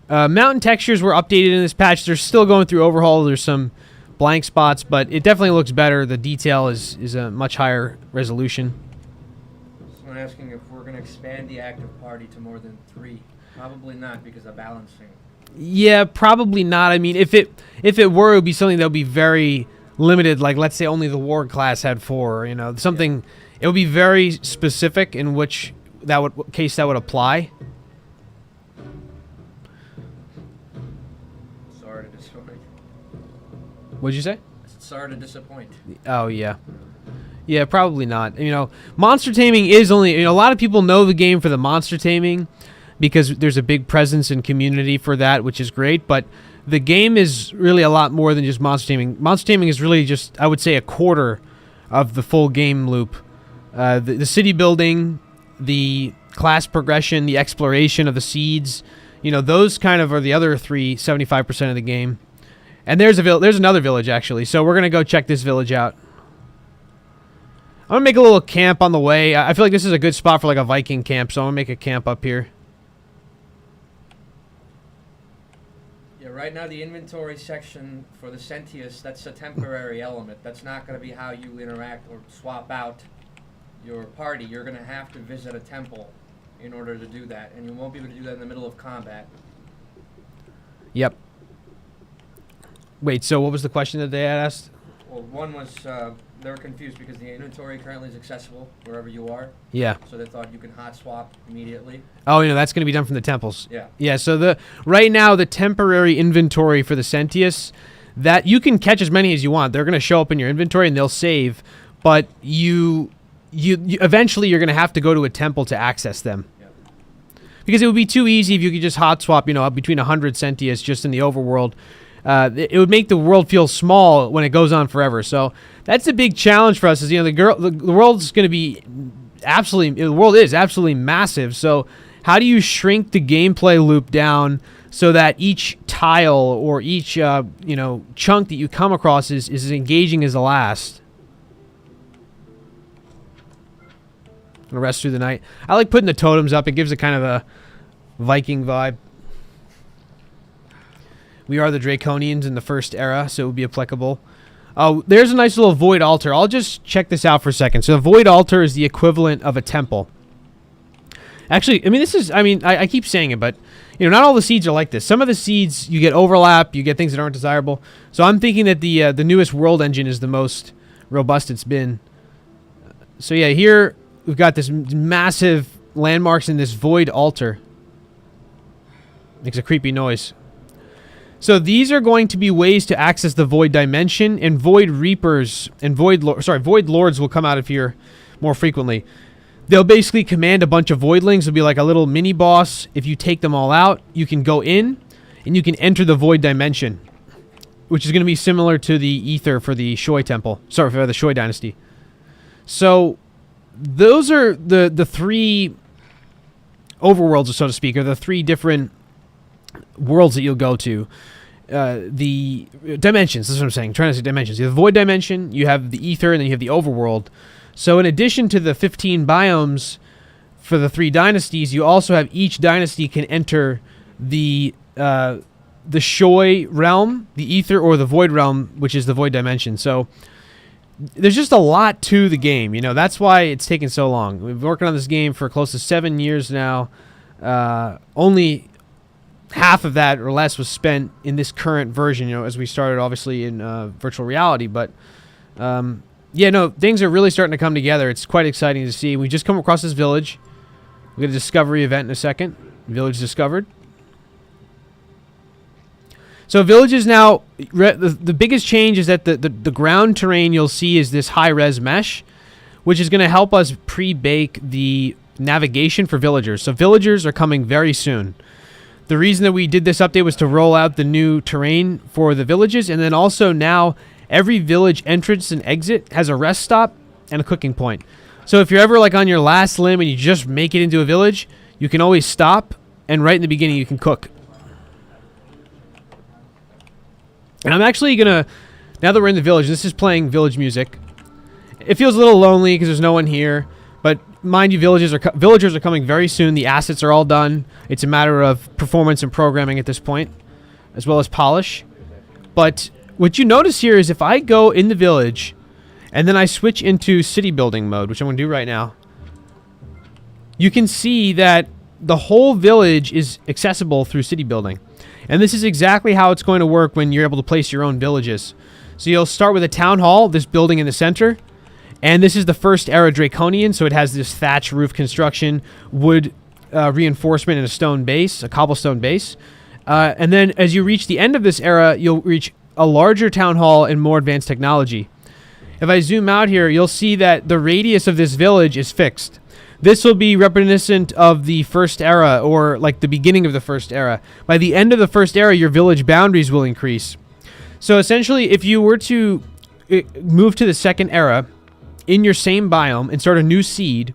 Mountain textures were updated in this patch. They're still going through overhaul. There's some blank spots, but it definitely looks better. The detail is a much higher resolution. Someone asking if we're going to expand the active party to more than 3. Probably not, because of balancing. Yeah, probably not. I mean, if it were, it would be something that would be very limited. Like, let's say only the war class had 4. You know, something. Yeah. It would be very specific in which case that would apply. Sorry to disappoint. What'd you say? Sorry to disappoint. Oh yeah. Yeah, probably not. You know, monster taming is only, you know, a lot of people know the game for the monster taming because there's a big presence and community for that, which is great, but the game is really a lot more than just monster taming. Monster taming is really just, I would say, a quarter of the full game loop. The city building, the class progression, the exploration of the seeds, you know, those kind of are the other 75% of the game. And there's another village, actually, so we're going to go check this village out. I'm going to make a little camp on the way. I feel like this is a good spot for like a Viking camp, so I'm going to make a camp up here. Yeah, right now the inventory section for the Sentius, that's a temporary element. That's not going to be how you interact or swap out your party. You're going to have to visit a temple in order to do that, and you won't be able to do that in the middle of combat. Yep. Wait, so what was the question that they had asked? Well, one was they were confused because the inventory currently is accessible wherever you are. Yeah. So they thought you can hot swap immediately. Oh, you know, that's going to be done from the temples. Yeah. Yeah, so right now the temporary inventory for the Sentius, that you can catch as many as you want. They're going to show up in your inventory and they'll save, but you eventually you're going to have to go to a temple to access them. Yeah. Because it would be too easy if you could just hot swap, you know, between 100 Sentius just in the overworld. It would make the world feel small when it goes on forever. So that's a big challenge for us. Is, you know, the world's going to be the world is absolutely massive. So how do you shrink the gameplay loop down so that each tile or each you know, chunk that you come across is as engaging as the last? I'm gonna rest through the night. I like putting the totems up. It gives it kind of a Viking vibe. We are the Draconians in the first era, so it would be applicable. Oh, there's a nice little void altar. I'll just check this out for a second. So the void altar is the equivalent of a temple. Actually, I mean, this is, I mean, I keep saying it, but, you know, not all the seeds are like this. Some of the seeds, you get overlap, you get things that aren't desirable. So I'm thinking that the newest world engine is the most robust it's been. So yeah, here we've got this massive landmarks in this void altar. Makes a creepy noise. So these are going to be ways to access the void dimension, and void reapers and void lords will come out of here more frequently. They'll basically command a bunch of voidlings. It'll be like a little mini boss. If you take them all out, you can go in and you can enter the void dimension, which is going to be similar to the ether for the Shui temple. Sorry, for the Shui dynasty. So those are the three overworlds, so to speak, or the three different worlds that you'll go to. The dimensions, that's what I'm saying. I'm trying to say dimensions. You have the void dimension, you have the ether, and then you have the overworld. So in addition to the 15 biomes for the three dynasties, you also have each dynasty can enter the Shui realm, the ether, or the void realm, which is the void dimension. So there's just a lot to the game. You know, that's why it's taken so long. We've been working on this game for close to 7 years now. Only half of that or less was spent in this current version, you know, as we started obviously in virtual reality. But yeah, no, things are really starting to come together. It's quite exciting to see. We just come across this village. We get a discovery event in a second. Village discovered. So villages now, the biggest change is that the ground terrain you'll see is this high-res mesh, which is going to help us pre-bake the navigation for villagers. So villagers are coming very soon. The reason that we did this update was to roll out the new terrain for the villages, and then also now every village entrance and exit has a rest stop and a cooking point. So if you're ever like on your last limb and you just make it into a village, you can always stop, and right in the beginning you can cook. And I'm actually gonna, now that we're in the village, this is playing village music. It feels a little lonely because there's no one here, but mind you, villagers are coming very soon. The assets are all done. It's a matter of performance and programming at this point, as well as polish. But what you notice here is if I go in the village and then I switch into city building mode, which I'm going to do right now, you can see that the whole village is accessible through city building. And this is exactly how it's going to work when you're able to place your own villages. So you'll start with a town hall, this building in the center. And this is the first era Draconian, so it has this thatch roof construction, wood reinforcement, and a stone base, a cobblestone base. And then as you reach the end of this era, you'll reach a larger town hall and more advanced technology. If I zoom out here, you'll see that the radius of this village is fixed. This will be reminiscent of the first era, or like the beginning of the first era. By the end of the first era, your village boundaries will increase. So essentially, if you were to move to the second era in your same biome and start a new seed,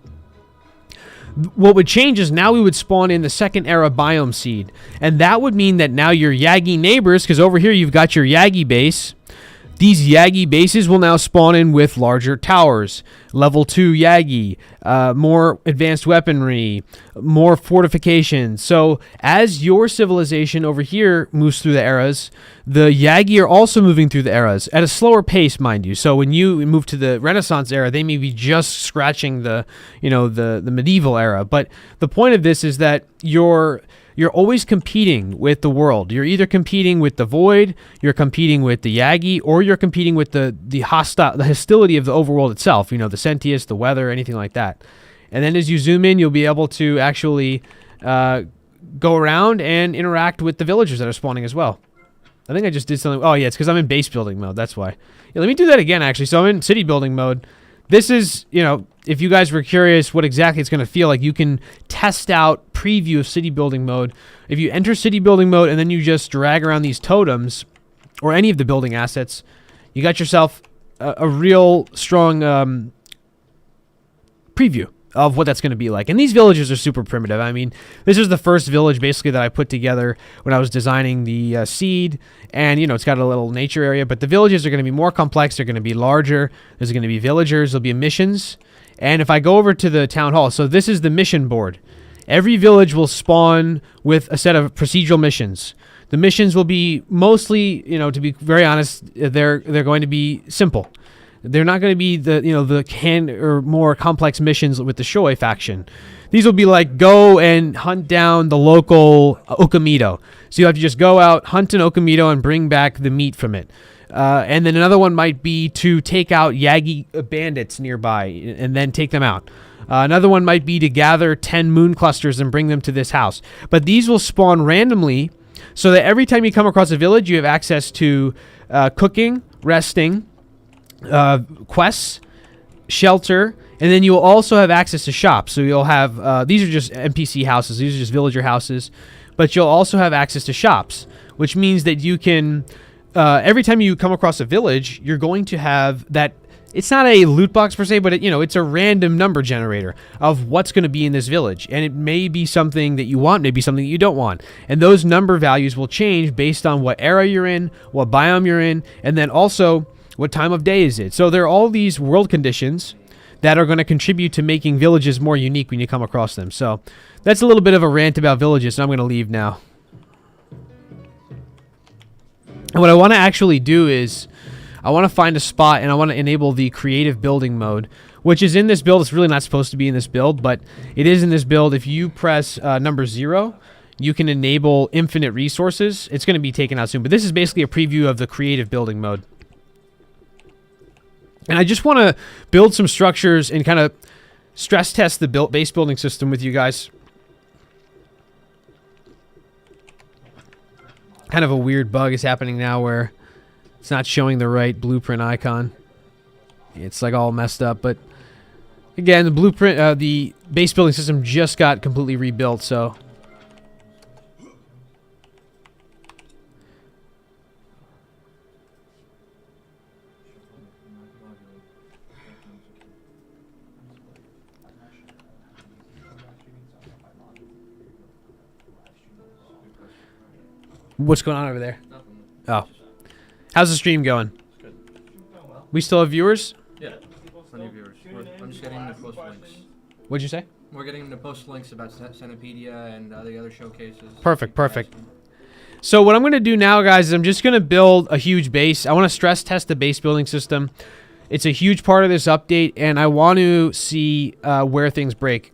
what would change is now we would spawn in the second era biome seed. And that would mean that now your Yagi neighbors, because over here you've got your Yagi base, these Yagi bases will now spawn in with larger towers, level 2 Yagi, more advanced weaponry, more fortifications. So as your civilization over here moves through the eras, the Yagi are also moving through the eras at a slower pace, mind you. So when you move to the Renaissance era, they may be just scratching the medieval era. But the point of this is that you're always competing with the world. You're either competing with the void, you're competing with the Yagi, or you're competing with the hostility of the overworld itself. You know, the Sentius, the weather, anything like that. And then as you zoom in, you'll be able to actually go around and interact with the villagers that are spawning as well. I think I just did something. Oh yeah, it's because I'm in base building mode. That's why. Yeah, let me do that again, actually. So I'm in city building mode. This is, you know, if you guys were curious what exactly it's going to feel like, you can test out preview of city building mode. If you enter city building mode and then you just drag around these totems or any of the building assets, you got yourself a real strong preview of what that's going to be like. And these villages are super primitive. I mean, this is the first village basically that I put together when I was designing the seed. And, you know, it's got a little nature area, but the villages are going to be more complex. They're going to be larger. There's going to be villagers. There'll be missions. And if I go over to the town hall, so this is the mission board. Every village will spawn with a set of procedural missions. The missions will be mostly, you know, to be very honest, they're going to be simple. They're not going to be the more complex missions with the Shoei faction. These will be like go and hunt down the local Okamito. So you have to just go out, hunt an Okamito, and bring back the meat from it. And then another one might be to take out Yagi bandits nearby and then take them out. Another one might be to gather 10 moon clusters and bring them to this house. But these will spawn randomly so that every time you come across a village, you have access to cooking, resting, quests, shelter, and then you will also have access to shops. So you'll have, these are just NPC houses, these are just villager houses, but you'll also have access to shops, which means that you can, every time you come across a village, you're going to have that. It's not a loot box per se, but it's a random number generator of what's going to be in this village. And it may be something that you want, maybe something that you don't want. And those number values will change based on what era you're in, what biome you're in, and then also what time of day is it. So there are all these world conditions that are going to contribute to making villages more unique when you come across them. So that's a little bit of a rant about villages, and I'm going to leave now. And what I want to actually do is I want to find a spot and I want to enable the creative building mode, which is in this build. It's really not supposed to be in this build, but it is in this build. If you press number 0, you can enable infinite resources. It's going to be taken out soon, but this is basically a preview of the creative building mode. And I just want to build some structures and kind of stress test the base building system with you guys. Kind of a weird bug is happening now where it's not showing the right blueprint icon. It's like all messed up, but again, the blueprint, the base building system just got completely rebuilt, so. What's going on over there? Nothing. Oh. How's the stream going? Good. We still have viewers? Yeah, plenty of viewers. I'm just getting them to post links. What'd you say? We're getting them to post links about Centipedia and the other showcases. Perfect, perfect. So what I'm going to do now, guys, is I'm just going to build a huge base. I want to stress test the base building system. It's a huge part of this update, and I want to see where things break.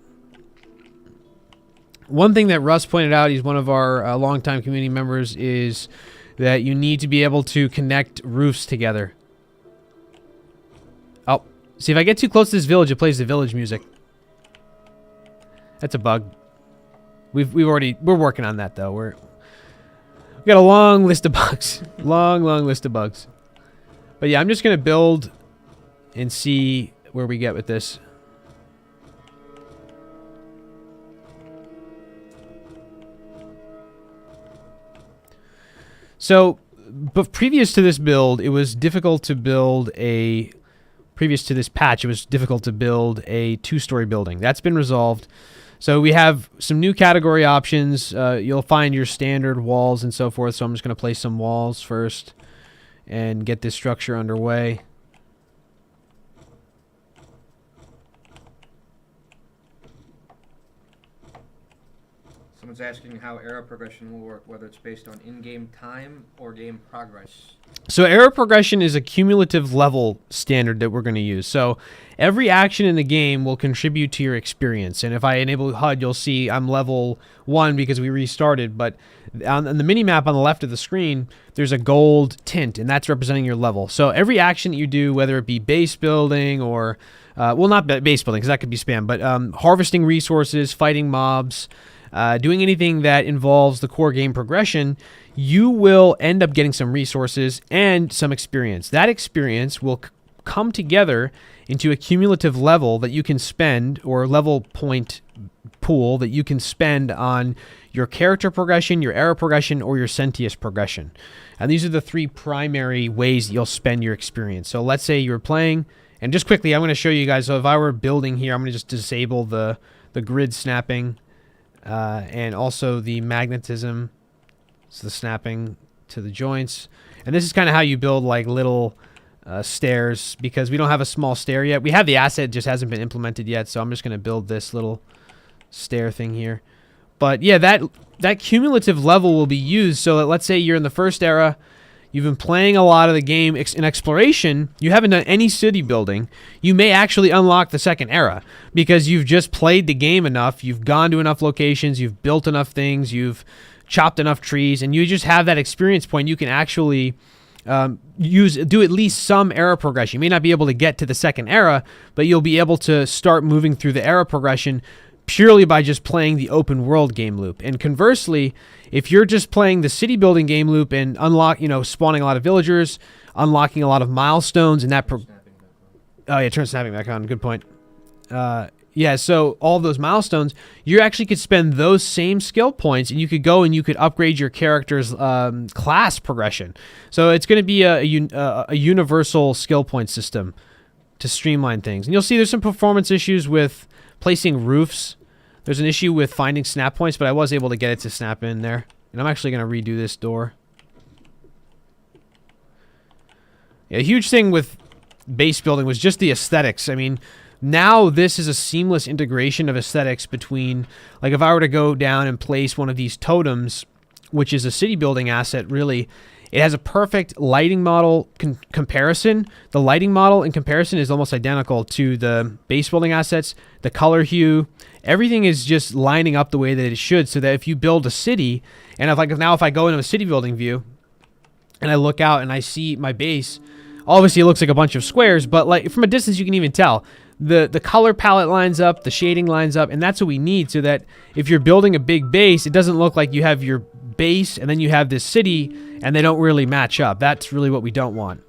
One thing that Russ pointed out, he's one of our longtime community members, is that you need to be able to connect roofs together. Oh, see, if I get too close to this village, it plays the village music. That's a bug. We're working on that though. We got a long list of bugs. long list of bugs. But yeah, I'm just gonna build and see where we get with this. So, but previous to this build, it was difficult to build a... Previous to this patch, it was difficult to build a 2-story building. That's been resolved. So we have some new category options. You'll find your standard walls and so forth. So I'm just going to place some walls first and get this structure underway. Someone's asking how era progression will work, whether it's based on in-game time or game progress. So era progression is a cumulative level standard that we're going to use. So every action in the game will contribute to your experience. And if I enable HUD, you'll see I'm level 1 because we restarted. But on the mini-map on the left of the screen, there's a gold tint, and that's representing your level. So every action that you do, whether it be base building or... well, not base building, because that could be spam, but harvesting resources, fighting mobs... doing anything that involves the core game progression, you will end up getting some resources and some experience. That experience will come together into a cumulative level that you can spend, or level point pool that you can spend on your character progression, your era progression, or your Sentius progression. And these are the 3 primary ways that you'll spend your experience. So let's say you're playing, and just quickly, I'm going to show you guys. So if I were building here, I'm going to just disable the grid snapping. And also the magnetism, so the snapping to the joints. And this is kind of how you build like little stairs, because we don't have a small stair yet. We have the asset, it just hasn't been implemented yet, so I'm just going to build this little stair thing here. But yeah, that cumulative level will be used, so that let's say you're in the first era, you've been playing a lot of the game in exploration, you haven't done any city building, you may actually unlock the second era because you've just played the game enough, you've gone to enough locations, you've built enough things, you've chopped enough trees, and you just have that experience point. You can actually do at least some era progression. You may not be able to get to the second era, but you'll be able to start moving through the era progression purely by just playing the open world game loop. And conversely, if you're just playing the city building game loop and spawning a lot of villagers, unlocking a lot of milestones, and that turn snapping back on. Good point. Yeah, so all those milestones, you actually could spend those same skill points, and you could go and you could upgrade your character's class progression. So it's going to be a universal skill point system to streamline things. And you'll see there's some performance issues with placing roofs. There's an issue with finding snap points, but I was able to get it to snap in there. And I'm actually going to redo this door. Yeah, a huge thing with base building was just the aesthetics. I mean, now this is a seamless integration of aesthetics between, like if I were to go down and place one of these totems, which is a city building asset, really, it has a perfect lighting model comparison. The lighting model in comparison is almost identical to the base building assets. The color hue, everything is just lining up the way that it should, so that if you build a city, and if I go into a city building view, and I look out and I see my base, obviously it looks like a bunch of squares, but like from a distance you can even tell. The color palette lines up, the shading lines up, and that's what we need, so that if you're building a big base, it doesn't look like you have your base and then you have this city and they don't really match up. That's really what we don't want.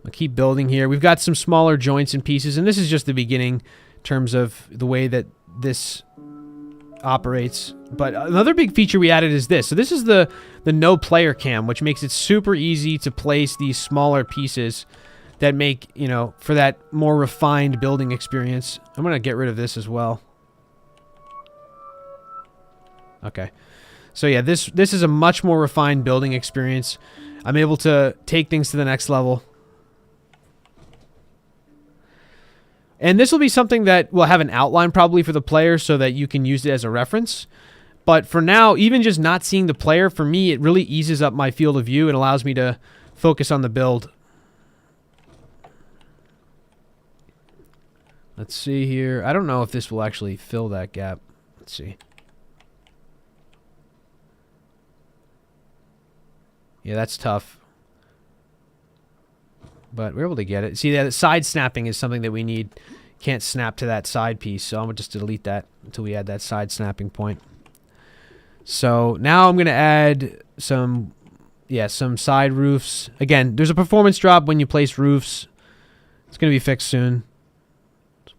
I'll keep building here. We've got some smaller joints and pieces, and this is just the beginning in terms of the way that this operates. But another big feature we added is this. So this is the no player cam, which makes it super easy to place these smaller pieces that make, for that more refined building experience. I'm going to get rid of this as well. Okay. So yeah, this is a much more refined building experience. I'm able to take things to the next level. And this will be something that will have an outline probably for the player so that you can use it as a reference. But for now, even just not seeing the player, for me, it really eases up my field of view and allows me to focus on the build. Let's see here. I don't know if this will actually fill that gap. Let's see. Yeah, that's tough. But we're able to get it. See, that side snapping is something that we need. Can't snap to that side piece, so I'm going to just delete that until we add that side snapping point. So now I'm going to add some side roofs. Again, there's a performance drop when you place roofs. It's going to be fixed soon.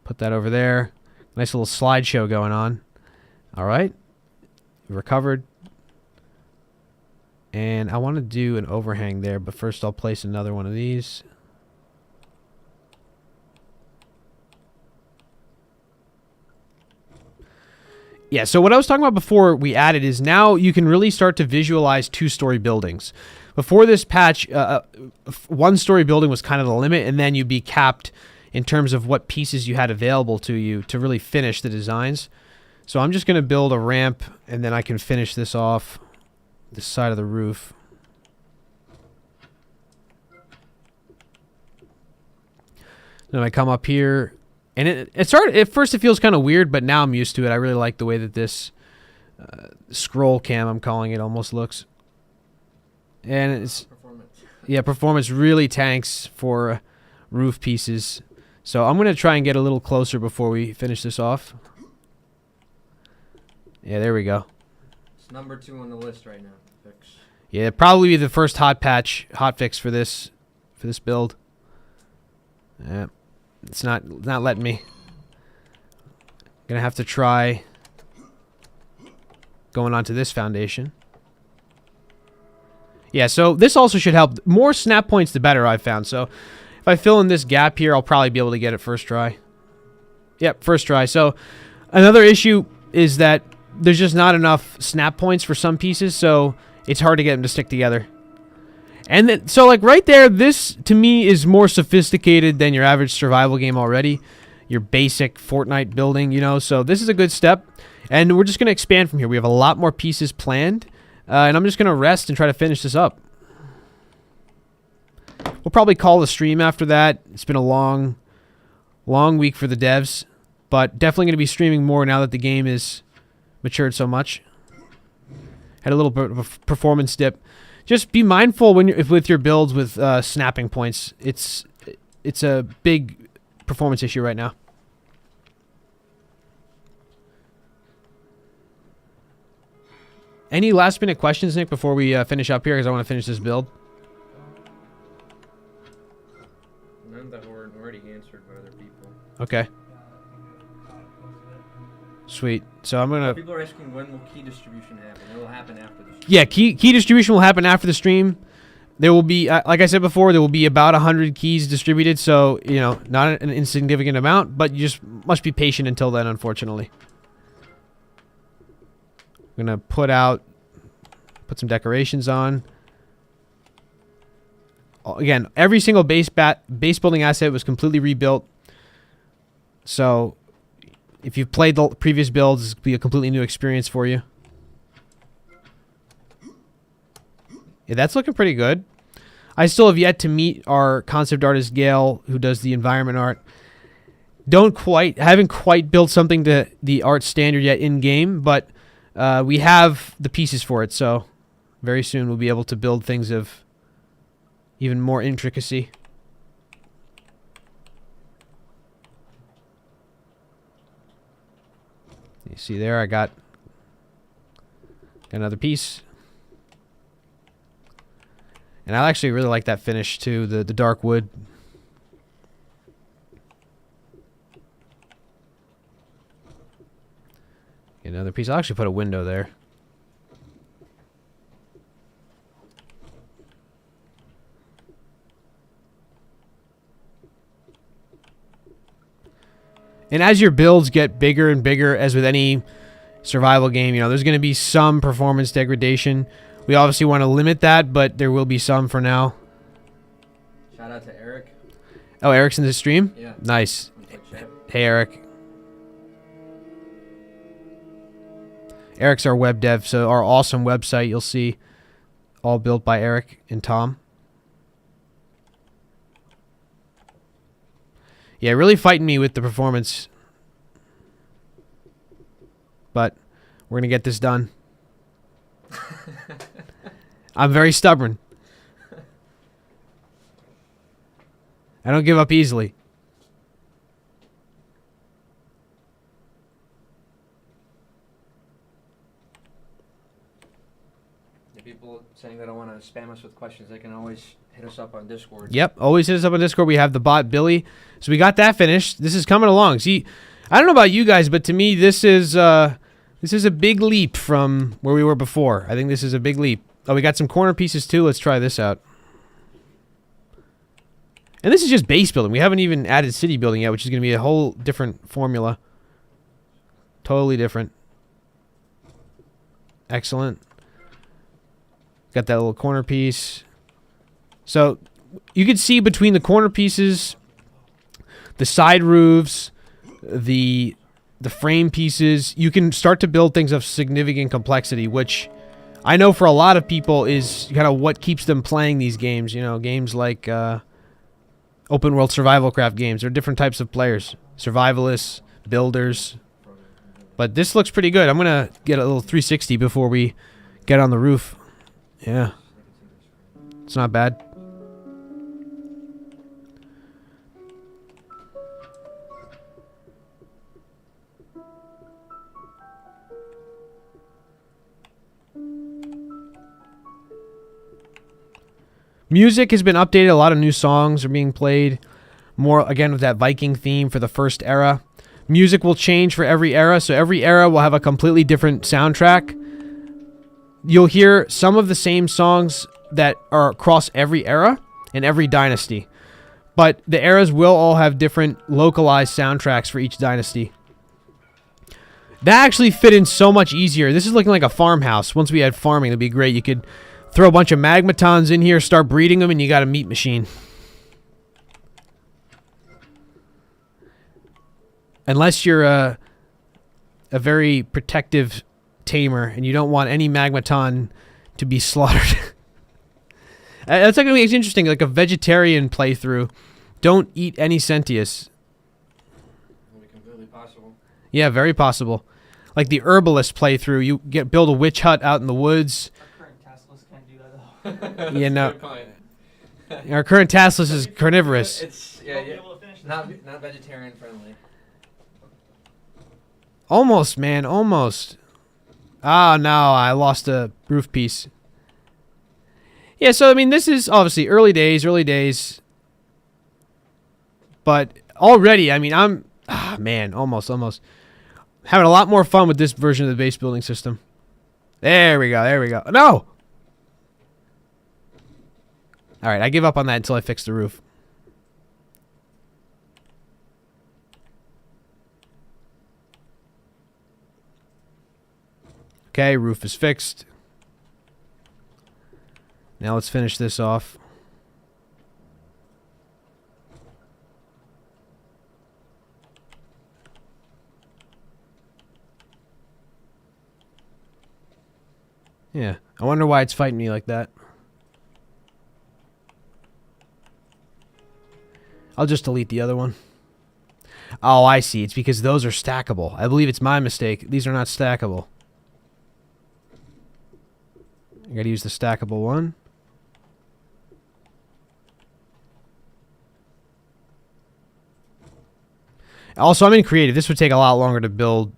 Put that over there. Nice little slideshow going on. All right. Recovered. And I want to do an overhang there, but first I'll place another one of these. Yeah, so what I was talking about before we added is now you can really start to visualize two-story buildings. Before this patch, one-story building was kind of the limit, and then you'd be capped in terms of what pieces you had available to you to really finish the designs. So I'm just going to build a ramp, and then I can finish this off this side of the roof. Then I come up here, and at first it feels kind of weird, but now I'm used to it. I really like the way that this scroll cam, I'm calling it, almost looks. And it's performance really tanks for roof pieces. So I'm going to try and get a little closer before we finish this off. Yeah, there we go. It's number 2 on the list right now. Fix. Yeah, probably be the first hot fix for this build. Yeah, it's not letting me. Gonna have to try going onto this foundation. Yeah, so this also should help. More snap points, the better, I've found. So if I fill in this gap here, I'll probably be able to get it first try. Yep, first try. So another issue is that there's just not enough snap points for some pieces, so it's hard to get them to stick together. And then, so like right there, this to me is more sophisticated than your average survival game already. Your basic Fortnite building, so this is a good step. And we're just going to expand from here. We have a lot more pieces planned And I'm just going to rest and try to finish this up. We'll probably call the stream after that. It's been a long week for the devs, but definitely going to be streaming more now that the game is matured so much. Had a little bit of a performance dip. Just be mindful when you're with your builds with snapping points. It's a big performance issue right now. Any last minute questions, Nick, before we finish up here? Because I want to finish this build. None that were already answered by other people. Okay. Sweet. So I'm gonna. People are asking when will key distribution happen. It will happen after the stream. Yeah, key distribution will happen after the stream. There will be, like I said before, there will be about 100 keys distributed. So not an insignificant amount, but you just must be patient until then. Unfortunately, I'm gonna put some decorations on. Again, every single base building asset was completely rebuilt. So if you've played the previous builds, this will be a completely new experience for you. Yeah, that's looking pretty good. I still have yet to meet our concept artist, Gail, who does the environment art. Haven't quite built something to the art standard yet in-game, but we have the pieces for it, so very soon we'll be able to build things of even more intricacy. You see there, I got another piece. And I actually really like that finish too, the dark wood. Another piece. I'll actually put a window there. And as your builds get bigger and bigger, as with any survival game, there's going to be some performance degradation. We obviously want to limit that, but there will be some for now. Shout out to Eric. Oh, Eric's in the stream? Yeah. Nice. Hey, Eric. Eric's our web dev, so our awesome website you'll see all built by Eric and Tom. Yeah, really fighting me with the performance. But we're going to get this done. I'm very stubborn. I don't give up easily. The people saying that I want to spam us with questions, they can always hit us up on Discord. Yep, always hit us up on Discord. We have the bot Billy. So we got that finished. This is coming along. See, I don't know about you guys, but to me this is a big leap from where we were before. I think this is a big leap. Oh, we got some corner pieces too. Let's try this out. And this is just base building. We haven't even added city building yet, which is going to be a whole different formula. Totally different. Excellent. Got that little corner piece. So you can see between the corner pieces, the side roofs, the frame pieces, you can start to build things of significant complexity, which I know for a lot of people is kind of what keeps them playing these games. Games like open world survival craft games. There are different types of players. Survivalists, builders. But this looks pretty good. I'm going to get a little 360 before we get on the roof. Yeah. It's not bad. Music has been updated. A lot of new songs are being played. More, again, with that Viking theme for the first era. Music will change for every era, so every era will have a completely different soundtrack. You'll hear some of the same songs that are across every era and every dynasty. But the eras will all have different localized soundtracks for each dynasty. That actually fit in so much easier. This is looking like a farmhouse. Once we had farming, it'd be great. You could throw a bunch of magmatons in here, start breeding them, and you got a meat machine. Unless you're a very protective tamer and you don't want any magmaton to be slaughtered. That's like it's interesting, like a vegetarian playthrough. Don't eat any Sentius. It'll be completely possible. Yeah, very possible. Like the herbalist playthrough, you build a witch hut out in the woods. Our current Teslas can't do that though. Yeah, no. Good point. Our current Tassless is carnivorous. It's You won't be able to finish this. not vegetarian friendly. Almost, man, almost. Ah, no, I lost a roof piece. Yeah, so I mean, this is obviously early days. But already, I mean, man, almost. Having a lot more fun with this version of the base building system. There we go. No! Alright, I give up on that until I fix the roof. Okay, roof is fixed. Now let's finish this off. Yeah, I wonder why it's fighting me like that. I'll just delete the other one. Oh, I see. It's because those are stackable. I believe it's my mistake. These are not stackable. I gotta use the stackable one. Also, I'm in creative. This would take a lot longer to build,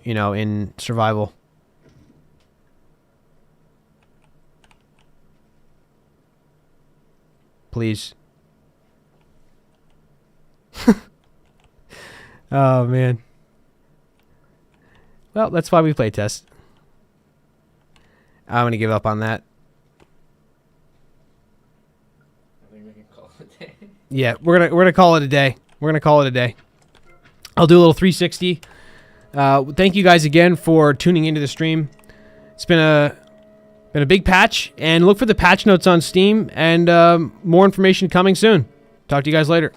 you know, in survival. Please. Oh, man. Well, that's why we play test. I'm going to give up on that. I think we can call it a day. Yeah, we're gonna call it a day. We're gonna call it a day. I'll do a little 360. Thank you guys again for tuning into the stream. It's been a big patch, and look for the patch notes on Steam and more information coming soon. Talk to you guys later.